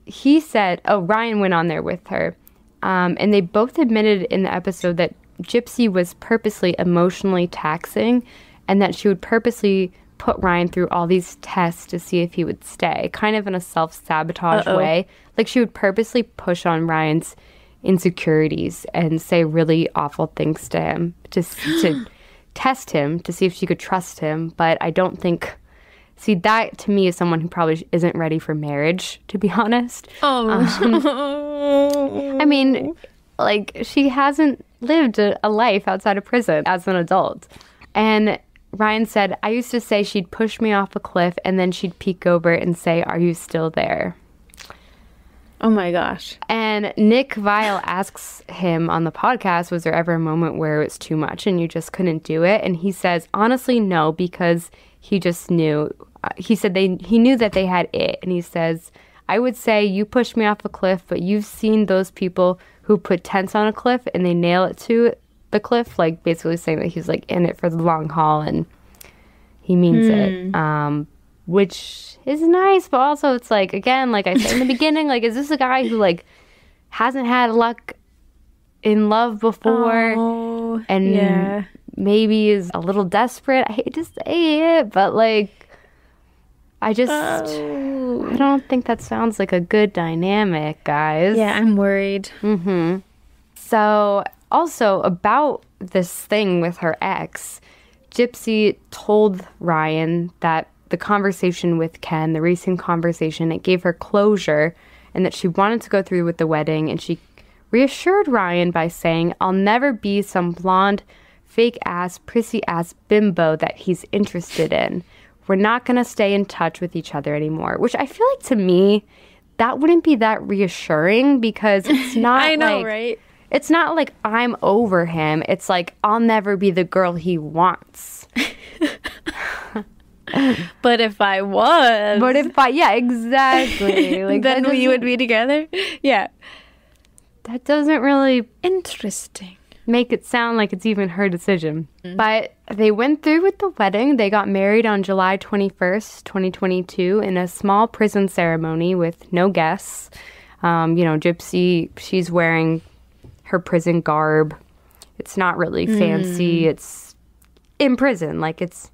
he said, Ryan went on there with her. And they both admitted in the episode that Gypsy was purposely emotionally taxing and that she would purposely put Ryan through all these tests to see if he would stay, kind of in a self-sabotage way. Like she would purposely push on Ryan's insecurities and say really awful things to him just to test him to see if she could trust him. But I don't think... See, that to me is someone who probably isn't ready for marriage, to be honest. I mean, like, she hasn't lived a life outside of prison as an adult. And Ryan said, "I used to say she'd push me off a cliff and then she'd peek over and say, 'Are you still there?'" Oh my gosh. And Nick Vile asks him on the podcast, was there ever a moment where it was too much and you just couldn't do it? And he says, honestly, no, because he just knew. He said he knew that they had it. And he says, "I would say you pushed me off a cliff, but you've seen those people who put tents on a cliff and they nail it to the cliff, like basically saying that he's like in it for the long haul and he means it. Which is nice, but also it's like, again, like I said in the beginning, like, is this a guy who like hasn't had luck in love before and maybe is a little desperate? I hate to say it, but like I don't think that sounds like a good dynamic, guys. Yeah, I'm worried. So also about this thing with her ex, Gypsy told Ryan that the conversation with Ken, the recent conversation, it gave her closure and that she wanted to go through with the wedding. And she reassured Ryan by saying, I'll never be some blonde, fake-ass, prissy-ass bimbo that he's interested in. We're not going to stay in touch with each other anymore. Which I feel like, to me, that wouldn't be that reassuring because it's not I know, like, right? It's not like I'm over him. It's like I'll never be the girl he wants. But if I was. Yeah, exactly. Like, then we would be together? Yeah. That doesn't really Interesting. make it sound like it's even her decision. But they went through with the wedding. They got married on July 21st, 2022 in a small prison ceremony with no guests. Gypsy, she's wearing her prison garb. It's not really fancy. It's in prison. Like, it's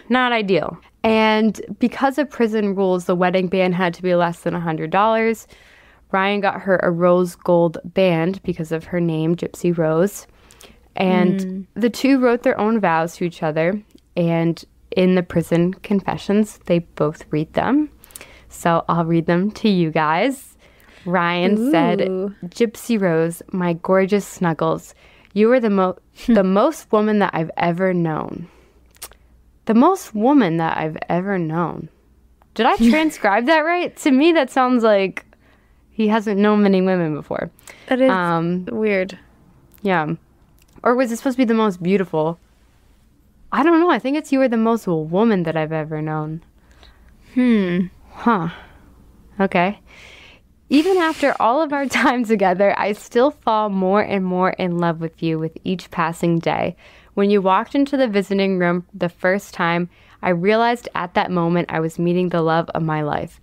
not ideal. And because of prison rules, the wedding band had to be less than $100. Ryan got her a rose gold band because of her name, Gypsy Rose. And the two wrote their own vows to each other. And in the prison confessions, they both read them. So I'll read them to you guys. Ryan said, Gypsy Rose, my gorgeous snuggles, you are the most woman that I've ever known. The most woman that I've ever known. Did I transcribe that right? To me, that sounds like he hasn't known many women before. That is weird. Yeah. Or was it supposed to be the most beautiful? I don't know. I think it's you are the most woman that I've ever known. Huh. Okay. Even after all of our time together, I still fall more and more in love with you with each passing day. When you walked into the visiting room the first time, I realized at that moment I was meeting the love of my life.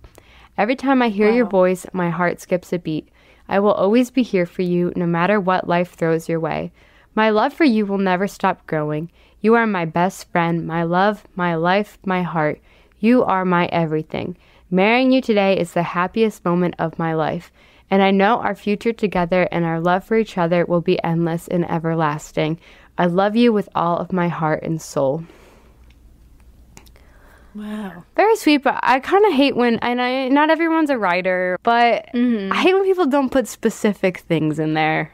Every time I hear your voice, my heart skips a beat. I will always be here for you, no matter what life throws your way. My love for you will never stop growing. You are my best friend, my love, my life, my heart. You are my everything. Marrying you today is the happiest moment of my life. And I know our future together and our love for each other will be endless and everlasting. I love you with all of my heart and soul. Wow. Very sweet, but I kind of hate when, not everyone's a writer, but I hate when people don't put specific things in there.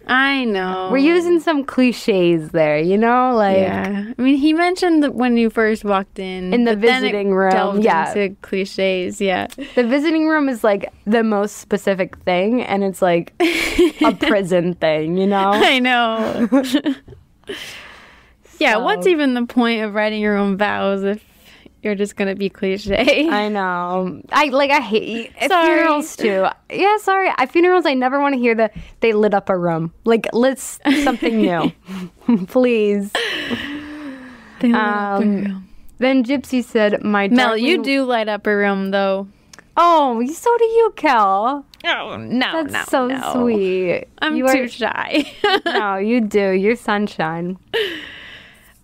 I know. We're using some cliches there, like... Yeah. I mean, he mentioned that when you first walked in the visiting room, into cliches, yeah. The visiting room is, like, the most specific thing, and it's, like, a prison thing, I know. Yeah, what's even the point of writing your own vows if you're just going to be cliche? I know. I hate funerals, too. Yeah, sorry. At funerals, I never want to hear they lit up a room. Like, let's something new. Please. They lit up a room. Then Gypsy said, my Mel, darling... you do light up a room, though. Oh, so do you, Kel. Oh, no, That's so sweet. I'm too shy. No, you do. You're sunshine.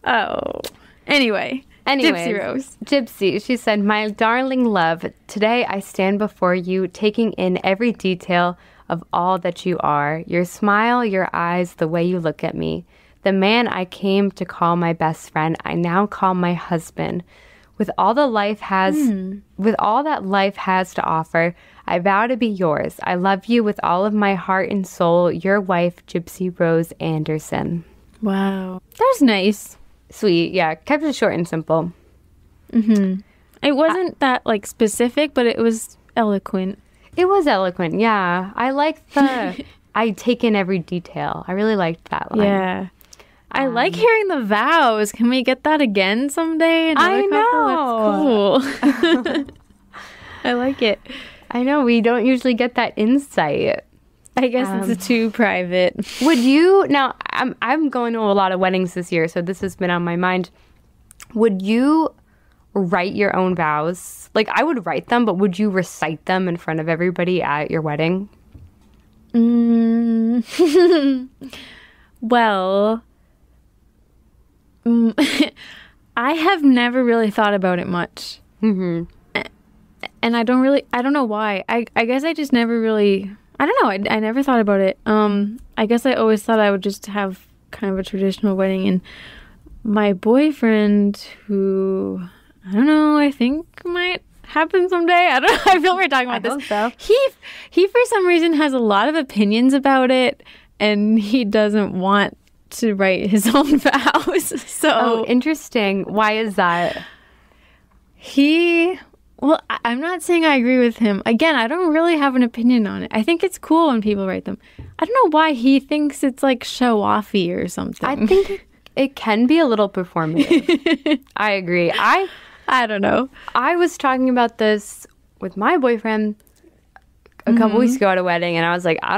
Oh. Anyways, Gypsy Rose. Gypsy, she said, my darling love, today I stand before you, taking in every detail of all that you are. Your smile, your eyes, the way you look at me. The man I came to call my best friend, I now call my husband. With all that life has to offer, I vow to be yours. I love you with all of my heart and soul. Your wife, Gypsy Rose Anderson. Wow. That was nice. Sweet, yeah. Kept it short and simple. It wasn't that, specific, but it was eloquent. It was eloquent, yeah. I liked the... I take in every detail. I really liked that line. Yeah. I like hearing the vows. Can we get that again someday? I know. That's cool. I like it. I know. We don't usually get that insight. I guess it's too private. Would you... Now, I'm going to a lot of weddings this year, so this has been on my mind. Would you write your own vows? Like, I would write them, but would you recite them in front of everybody at your wedding? Well, I have never really thought about it much. Mm-hmm. And I don't know why. I guess I just never really, I don't know. I never thought about it. I guess I always thought I would just have kind of a traditional wedding. And my boyfriend, who, I don't know, I think might happen someday. I don't know. I feel we're talking about this. Hope so. He for some reason has a lot of opinions about it, and he doesn't want to write his own vows. So interesting. Why is that? Well, I'm not saying I agree with him. Again, I don't really have an opinion on it. I think it's cool when people write them. I don't know why he thinks it's like show-offy or something. I think it can be a little performative. I agree. I don't know. I was talking about this with my boyfriend a couple weeks ago at a wedding, and I was like, I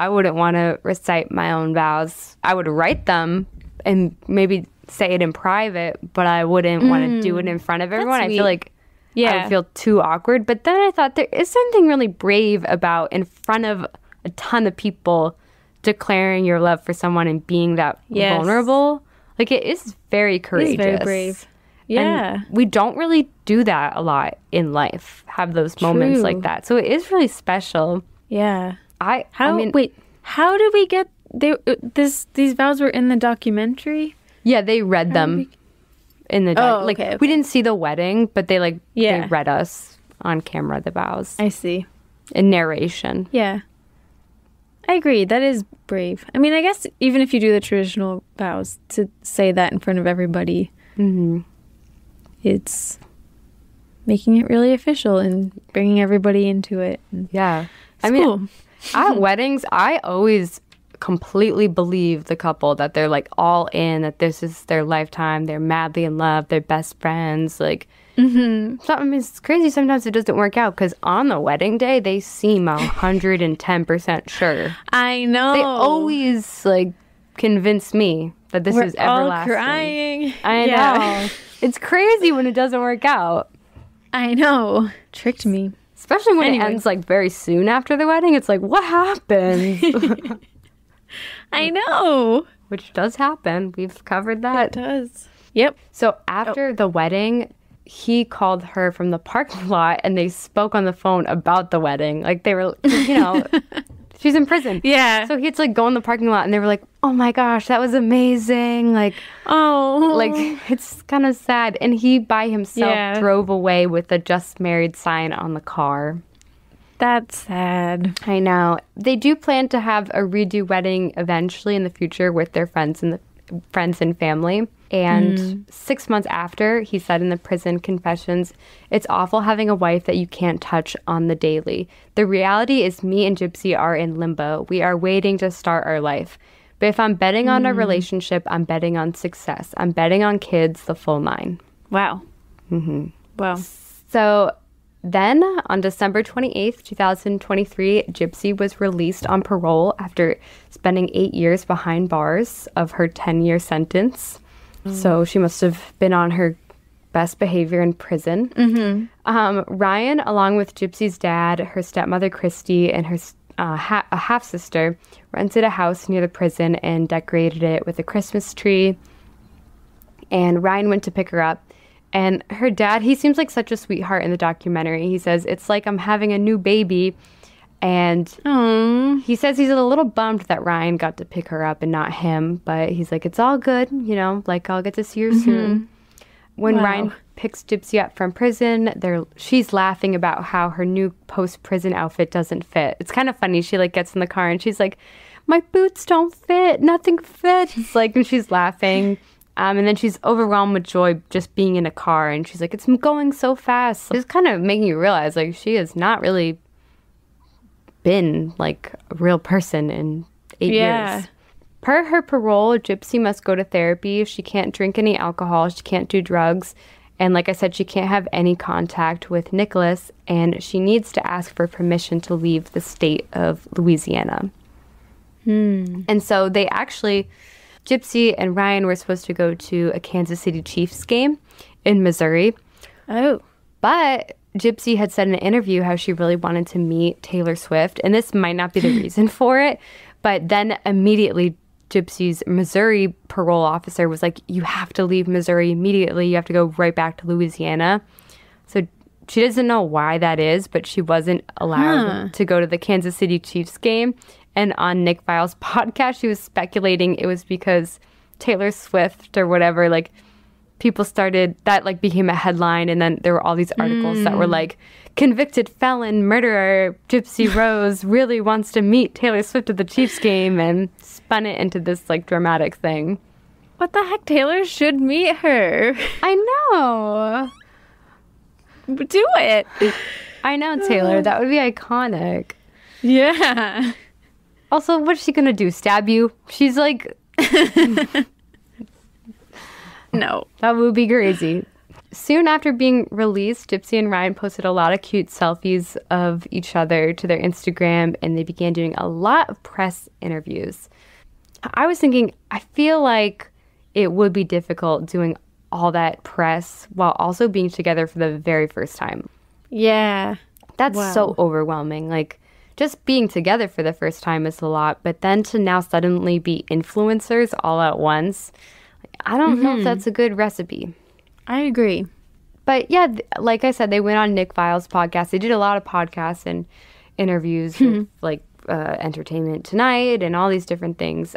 wouldn't want to recite my own vows. I would write them and maybe say it in private, but I wouldn't want to do it in front of everyone. I feel like I would feel too awkward. But then I thought there is something really brave about in front of a ton of people declaring your love for someone and being that vulnerable. Like, it is very courageous. It's very brave. Yeah. And we don't really do that a lot in life, have those moments like that. So it is really special. Yeah. Wait, how did we get these vows were in the documentary? Yeah, they read them in the okay. We didn't see the wedding, but they read us on camera the vows. I see. In narration. Yeah. I agree. That is brave. I mean, I guess even if you do the traditional vows, to say that in front of everybody, it's making it really official and bringing everybody into it. Yeah. It's cool. At weddings, I always completely believe the couple that they're like all in, that this is their lifetime, they're madly in love, they're best friends. Like, it's crazy sometimes it doesn't work out, because on the wedding day they seem 110% sure. I know. They always convince me that this is everlasting. All crying. I know. It's crazy when it doesn't work out. I know. Tricked me. Especially when it ends very soon after the wedding. It's like, what happened? I know. Which does happen. We've covered that. It does. Yep. So after the wedding, he called her from the parking lot and they spoke on the phone about the wedding. Like, they were, she's in prison. Yeah. So he'd go in the parking lot and they were like, oh my gosh, that was amazing. It's kind of sad. And he by himself drove away with a just married sign on the car. That's sad. I know. They do plan to have a redo wedding eventually in the future with their friends and family. And 6 months after, he said in the prison confessions, "It's awful having a wife that you can't touch on the daily. The reality is me and Gypsy are in limbo. We are waiting to start our life. But if I'm betting on a relationship, I'm betting on success. I'm betting on kids, the full nine." Wow. Wow. So then, on December 28th, 2023, Gypsy was released on parole after spending 8 years behind bars of her 10-year sentence. So she must have been on her best behavior in prison. Ryan, along with Gypsy's dad, her stepmother Christy, and her a half-sister, rented a house near the prison and decorated it with a Christmas tree. And Ryan went to pick her up. And her dad, he seems like such a sweetheart in the documentary. He says, "It's like I'm having a new baby." And he says he's a little bummed that Ryan got to pick her up and not him. But he's like, it's all good, I'll get to see her soon. When Ryan picks Gypsy up from prison, she's laughing about how her new post-prison outfit doesn't fit. It's kind of funny. She gets in the car and she's like, "My boots don't fit. Nothing fits." And she's laughing. And then she's overwhelmed with joy just being in a car. And she's like, "It's going so fast." It's kind of making you realize, she has not really been, a real person in 8 years. Per her parole, Gypsy must go to therapy. She can't drink any alcohol. She can't do drugs. And like I said, she can't have any contact with Nicholas. And she needs to ask for permission to leave the state of Louisiana. And so they actually, Gypsy and Ryan were supposed to go to a Kansas City Chiefs game in Missouri. Oh. But Gypsy had said in an interview how she really wanted to meet Taylor Swift. And this might not be the reason for it. But then immediately Gypsy's Missouri parole officer was like, you have to leave Missouri immediately. You have to go right back to Louisiana. So she doesn't know why that is, but she wasn't allowed to go to the Kansas City Chiefs game. And on Nick Viall's podcast, she was speculating it was because Taylor Swift or whatever, like, people started, that, like, became a headline. And then there were all these articles that were like, convicted felon murderer Gypsy-Rose really wants to meet Taylor Swift at the Chiefs game, and spun it into this, like, dramatic thing. What the heck? Taylor should meet her. I know. Do it. I know, Taylor. That would be iconic. Yeah. Also, what's she gonna do? Stab you? She's like... No. That would be crazy. Soon after being released, Gypsy and Ryan posted a lot of cute selfies of each other to their Instagram, and they began doing a lot of press interviews. I was thinking, I feel like it would be difficult doing all that press while also being together for the very first time. Yeah. That's so overwhelming. Like, just being together for the first time is a lot, but then to now suddenly be influencers all at once, I don't know if that's a good recipe. I agree. But yeah, like I said, they went on Nick Viall's podcast. They did a lot of podcasts and interviews with, like, Entertainment Tonight and all these different things.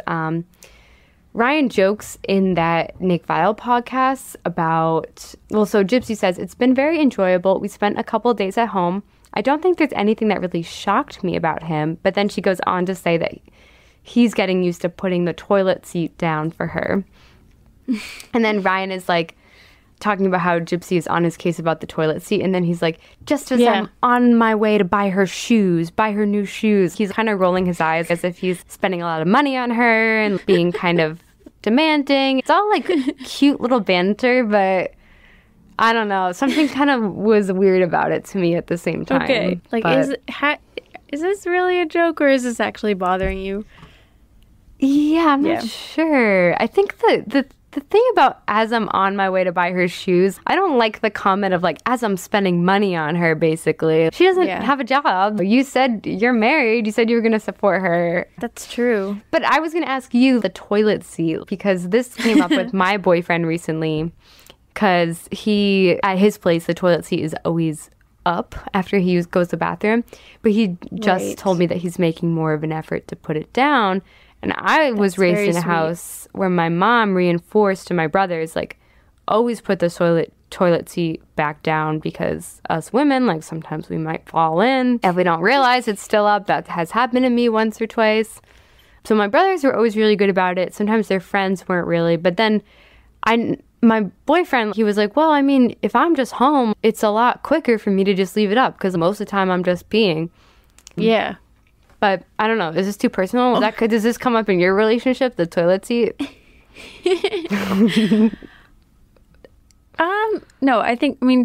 Ryan jokes in that Nick Viall podcast about, well, so Gypsy says, it's been very enjoyable. We spent a couple of days at home. I don't think there's anything that really shocked me about him. But then she goes on to say that he's getting used to putting the toilet seat down for her. And then Ryan is like talking about how Gypsy is on his case about the toilet seat. And then he's like, just as I'm on my way to buy her new shoes. He's kind of rolling his eyes as if he's spending a lot of money on her and being kind of demanding. It's all like cute little banter, but I don't know. Something kind of was weird about it to me at the same time. Okay. Like, is this really a joke, or is this actually bothering you? Yeah, I'm not sure. I think the thing about as I'm on my way to buy her shoes, I don't like the comment of, like, as I'm spending money on her, basically. She doesn't have a job. You said you're married. You said you were going to support her. That's true. But I was going to ask you the toilet seat, because this came up with my boyfriend recently, because at his place, the toilet seat is always up after he goes to the bathroom. But he just told me that he's making more of an effort to put it down. And I was raised in a house where my mom reinforced to my brothers, like, always put the toilet seat back down, because us women, like, sometimes we might fall in. If we don't realize it's still up, that has happened to me once or twice. So my brothers were always really good about it. Sometimes their friends weren't really. But then my boyfriend, he was like, well, I mean, if I'm just home, it's a lot quicker for me to just leave it up, because most of the time I'm just peeing. Yeah. But I don't know. Is this too personal? Does this come up in your relationship, the toilet seat? No, I mean,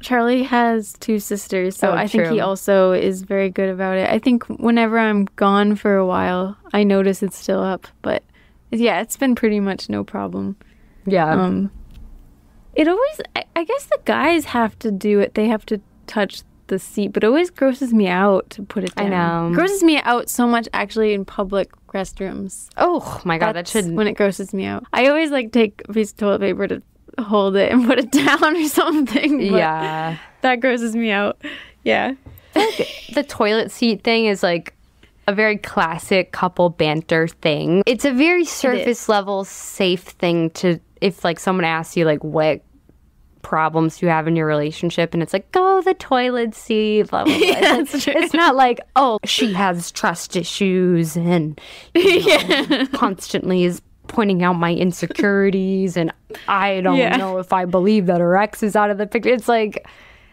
Charlie has two sisters, so I think he also is very good about it. I think whenever I'm gone for a while, I notice it's still up. But yeah, it's been pretty much no problem. Yeah. It always, I guess the guys have to do it. They have to touch the seat, but it always grosses me out to put it down. I know. It grosses me out so much, actually, in public restrooms. Oh my God, That's when it grosses me out. I always, like, take a piece of toilet paper to hold it and put it down or something. Yeah. That grosses me out. Yeah. The toilet seat thing is, like, a very classic couple banter thing. It's a very surface level safe thing to, if, like, someone asks you, like, what problems you have in your relationship, and it's like, oh, the toilet seat, blah, blah, blah. It's not like, oh, she has trust issues and constantly is pointing out my insecurities, and I don't know if I believe that her ex is out of the picture. It's like,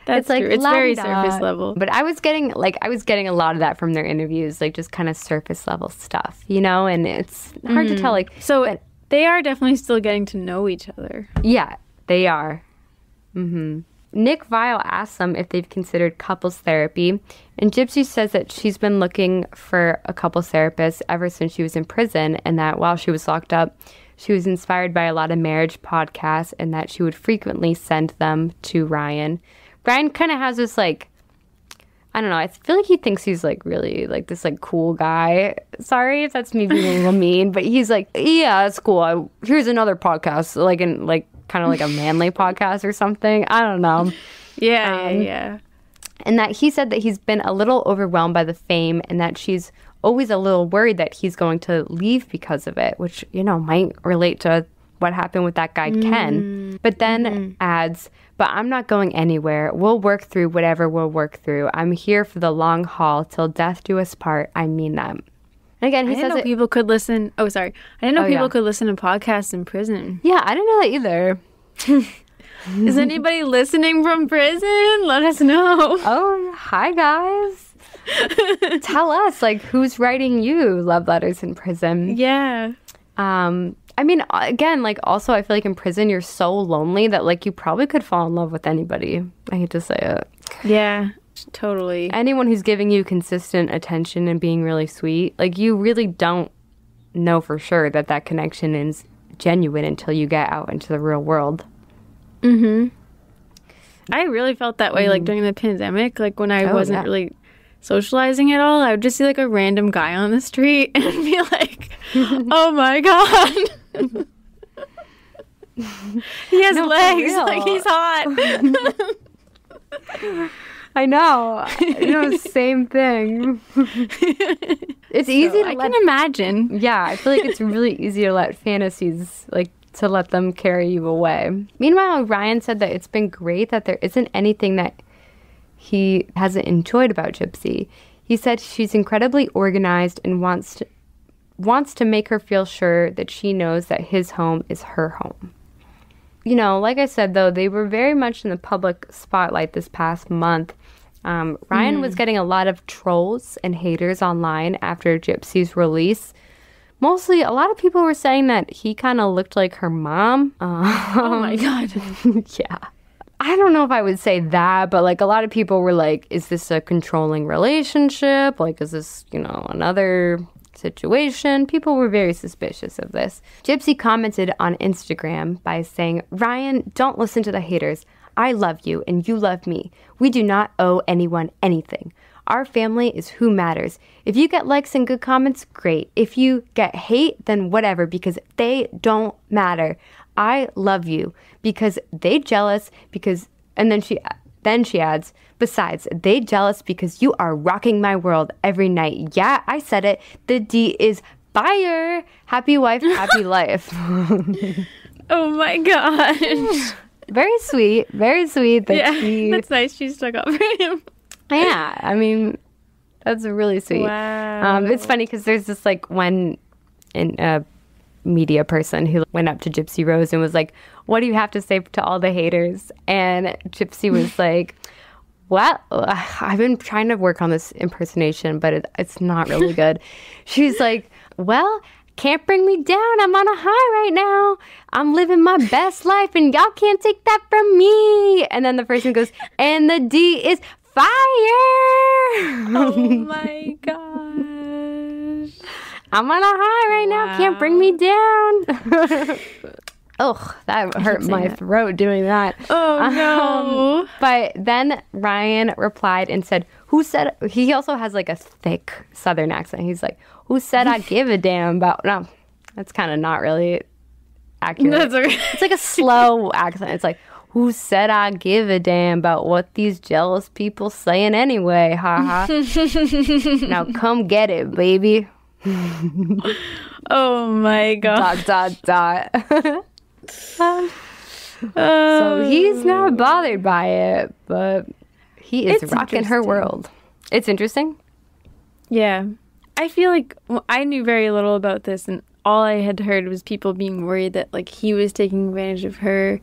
it's like, it's very surface level. But I was getting a lot of that from their interviews, like, just kind of surface level stuff, you know, and it's hard to tell. Like, so they are definitely still getting to know each other. Yeah, they are. Mm-hmm. Nick Vile asks them if they've considered couples therapy, and Gypsy says that she's been looking for a couples therapist ever since she was in prison, and that while she was locked up, she was inspired by a lot of marriage podcasts, and that she would frequently send them to Ryan. Ryan kind of has this, like, I don't know, I feel like he thinks he's, like, really, like, this, like, cool guy. Sorry if that's me being a little mean, but he's like, yeah, that's cool. Here's another podcast, like, kind of like a manly podcast or something. I don't know. Yeah. And that he said that he's been a little overwhelmed by the fame, and that she's always a little worried that he's going to leave because of it, which, you know, might relate to what happened with that guy, Ken. But then adds, but I'm not going anywhere. We'll work through whatever we'll work through. I'm here for the long haul till death do us part. I mean that. And again, he says people could listen. Oh, sorry. I didn't know people could listen to podcasts in prison. Yeah, I didn't know that either. Is anybody listening from prison? Let us know. Oh, hi, guys. Tell us, like, who's writing you love letters in prison? Yeah. I mean, again, like, also, I feel like in prison, you're so lonely that, like, you probably could fall in love with anybody. I hate to say it. Yeah, totally. Anyone who's giving you consistent attention and being really sweet, like, you really don't know for sure that that connection is genuine until you get out into the real world. I really felt that way, like, during the pandemic, like, when I wasn't really socializing at all. I would just see, like, a random guy on the street and be like, oh my God. He has legs, like, he's hot. I know. Same thing. It's easy to I can imagine. Yeah, I feel like it's really easy to let fantasies, like, to let them carry you away. Meanwhile, Ryan said that it's been great that there isn't anything that he hasn't enjoyed about Gypsy. He said she's incredibly organized and wants to make her feel sure that she knows that his home is her home. You know, like I said, though, they were very much in the public spotlight this past month. Ryan was getting a lot of trolls and haters online after Gypsy's release. Mostly, a lot of people were saying that he kind of looked like her mom. Oh my God. Yeah. I don't know if I would say that, but, like, a lot of people were like, is this a controlling relationship? Like, is this, you know, another situation? People were very suspicious of this. Gypsy commented on Instagram by saying, Ryan, don't listen to the haters. I love you and you love me. We do not owe anyone anything. Our family is who matters. If you get likes and good comments, great. If you get hate, then whatever, because they don't matter. I love you because they jealous because, and then she adds, besides, they jealous because you are rocking my world every night. Yeah, I said it. The D is fire. Happy wife, happy life. Oh my gosh. Very sweet. Very sweet. That's nice. She stuck up for him. Yeah, I mean, that's really sweet. Wow. It's funny because there's this, like, one media person who went up to Gypsy-Rose and was like, what do you have to say to all the haters? And Gypsy was like, well, I've been trying to work on this impersonation, but it's not really good. She's like, well, can't bring me down. I'm on a high right now. I'm living my best life and y'all can't take that from me. And then the person goes, and the D is fire. Oh my gosh. I'm on a high right now. Can't bring me down. Oh, that hurt my throat doing that. Oh, no. But then Ryan replied and said, who said, he also has, like, a thick Southern accent. He's like, who said I give a damn about, no, that's kind of not really accurate. That's okay. It's like a slow accent. It's like, who said I give a damn about what these jealous people saying anyway, haha. Now come get it, baby. Oh my God. ... So he's not bothered by it, but he is rocking her world. It's interesting. Yeah. I feel like I knew very little about this, and all I had heard was people being worried that, like, he was taking advantage of her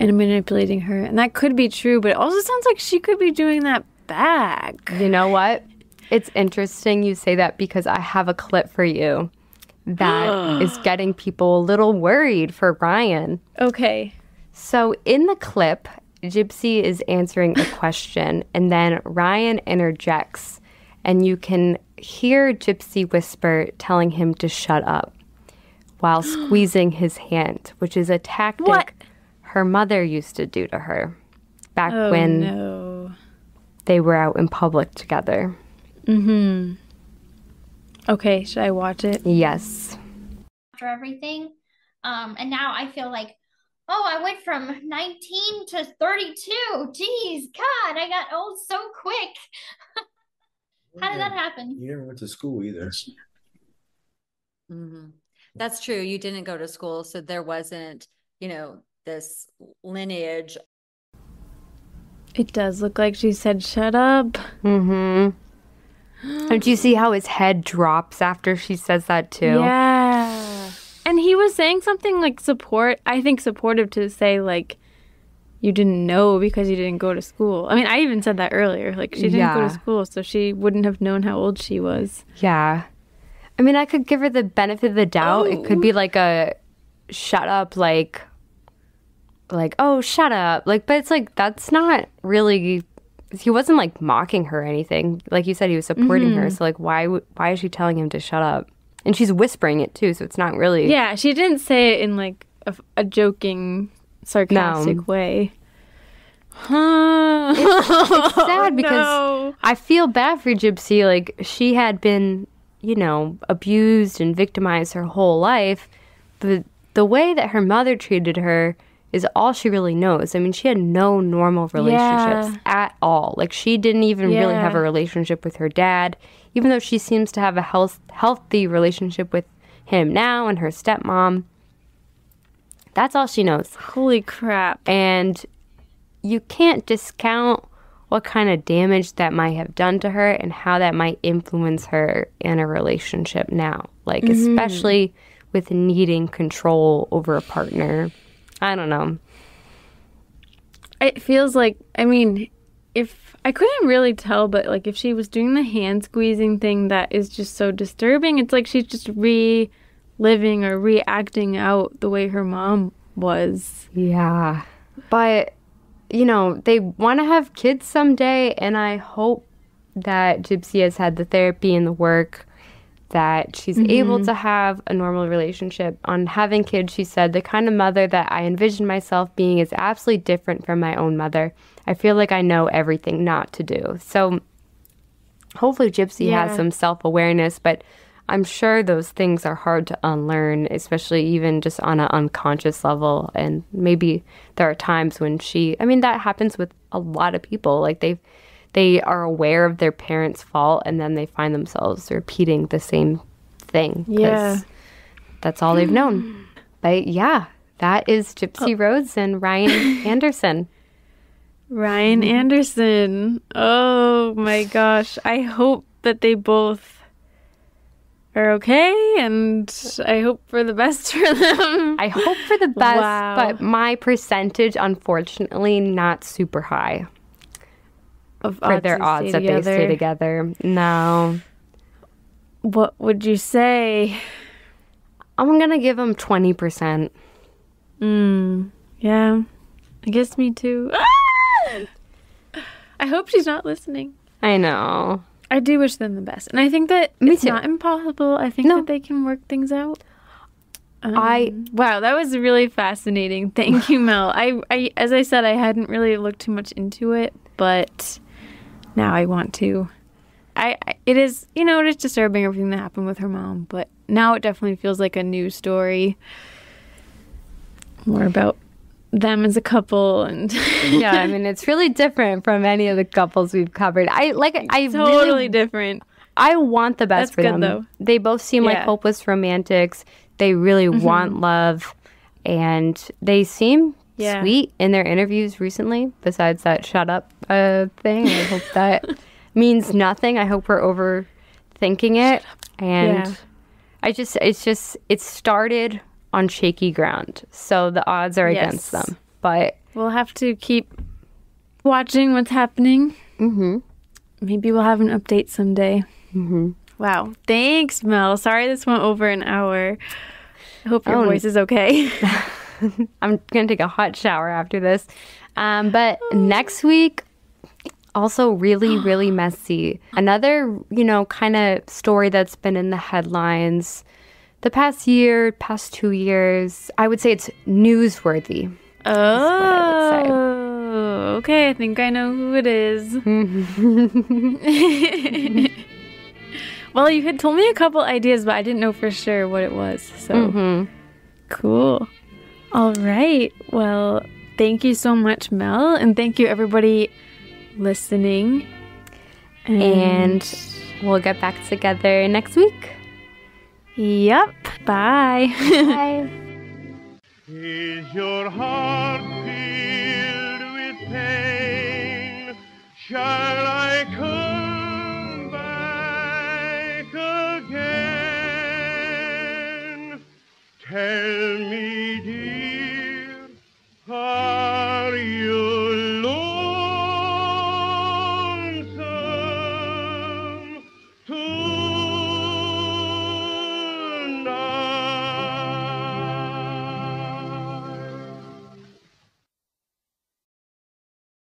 and manipulating her. And that could be true, but it also sounds like she could be doing that back. You know what? It's interesting you say that because I have a clip for you that is getting people a little worried for Ryan. Okay. So in the clip, Gypsy is answering a question, and then Ryan interjects, and you can hear Gypsy whisper telling him to shut up while squeezing his hand, which is a tactic her mother used to do to her back when they were out in public together. Mm-hmm. Okay, should I watch it? Yes. After everything. And now I feel like, oh, I went from 19 to 32. Jeez, God, I got old so quick. How did that happen? You never went to school either. Mm-hmm. That's true. You didn't go to school, so there wasn't, this lineage. It does look like she said, shut up. Mm-hmm. And do you see how his head drops after she says that too? Yeah. And he was saying something like supportive to say, like, you didn't know because you didn't go to school. I mean, I even said that earlier. Like, she didn't go to school, so she wouldn't have known how old she was. Yeah. I mean, I could give her the benefit of the doubt. It could be like a shut up, like, oh, shut up. Like, but it's like, that's not really, he wasn't like mocking her or anything. Like you said, he was supporting her. So like, why is she telling him to shut up? And she's whispering it too, so it's not really. Yeah, she didn't say it in like a joking, sarcastic way. It's sad because I feel bad for Gypsy. Like, she had been, abused and victimized her whole life. But the way that her mother treated her is all she really knows. I mean, she had no normal relationships at all. Like, she didn't even really have a relationship with her dad, even though she seems to have a healthy relationship with him now and her stepmom. That's all she knows. Holy crap. And you can't discount what kind of damage that might have done to her and how that might influence her in a relationship now. Like, especially with needing control over a partner. I don't know. It feels like, I mean, if I couldn't really tell, but like if she was doing the hand squeezing thing that is just so disturbing, it's like she's just reliving or reacting out the way her mom was. Yeah. But, they want to have kids someday, and I hope that Gypsy has had the therapy and the work, that she's able to have a normal relationship. On having kids, she said, the kind of mother that I envision myself being is absolutely different from my own mother. I feel like I know everything not to do. So hopefully Gypsy has some self-awareness, but I'm sure those things are hard to unlearn, especially even just on an unconscious level. And maybe there are times when that happens with a lot of people. Like, they are aware of their parents' fault, and then they find themselves repeating the same thing. Yeah. That's all they've known. But yeah, that is Gypsy Rose and Ryan Anderson. Ryan Anderson. Oh my gosh. I hope that they both are okay, and I hope for the best for them. I hope for the best, but my percentage, unfortunately, not super high. For their odds that they stay together. No. What would you say? I'm going to give them 20%. Yeah. I guess me too. I hope she's not listening. I know. I do wish them the best. And I think that it's not impossible. I think that they can work things out. Wow, that was really fascinating. Thank you, Mel. I as I said, I hadn't really looked too much into it, but now I want to. It is disturbing everything that happened with her mom, but now it definitely feels like a new story. More about them as a couple, and yeah, I mean, it's really different from any of the couples we've covered. Totally different. I want the best for them. Though. They both seem like hopeless romantics. They really want love, and they seem sweet in their interviews recently, besides that shut up thing. I hope that means nothing. I hope we're overthinking it. And it started on shaky ground. So the odds are against them. But we'll have to keep watching what's happening. Maybe we'll have an update someday. Wow. Thanks, Mel. Sorry this went over an hour. I hope your voice is okay. I'm going to take a hot shower after this. But next week, also really, really messy. Another, kind of story that's been in the headlines the past year, past 2 years. I would say it's newsworthy. Oh, okay. I think I know who it is. Well, you had told me a couple ideas, but I didn't know for sure what it was. So cool. All right. Well, thank you so much, Mel. And thank you, everybody listening. And we'll get back together next week. Yep. Bye. Bye. Is your heart filled with pain? Shall I come back again? Tell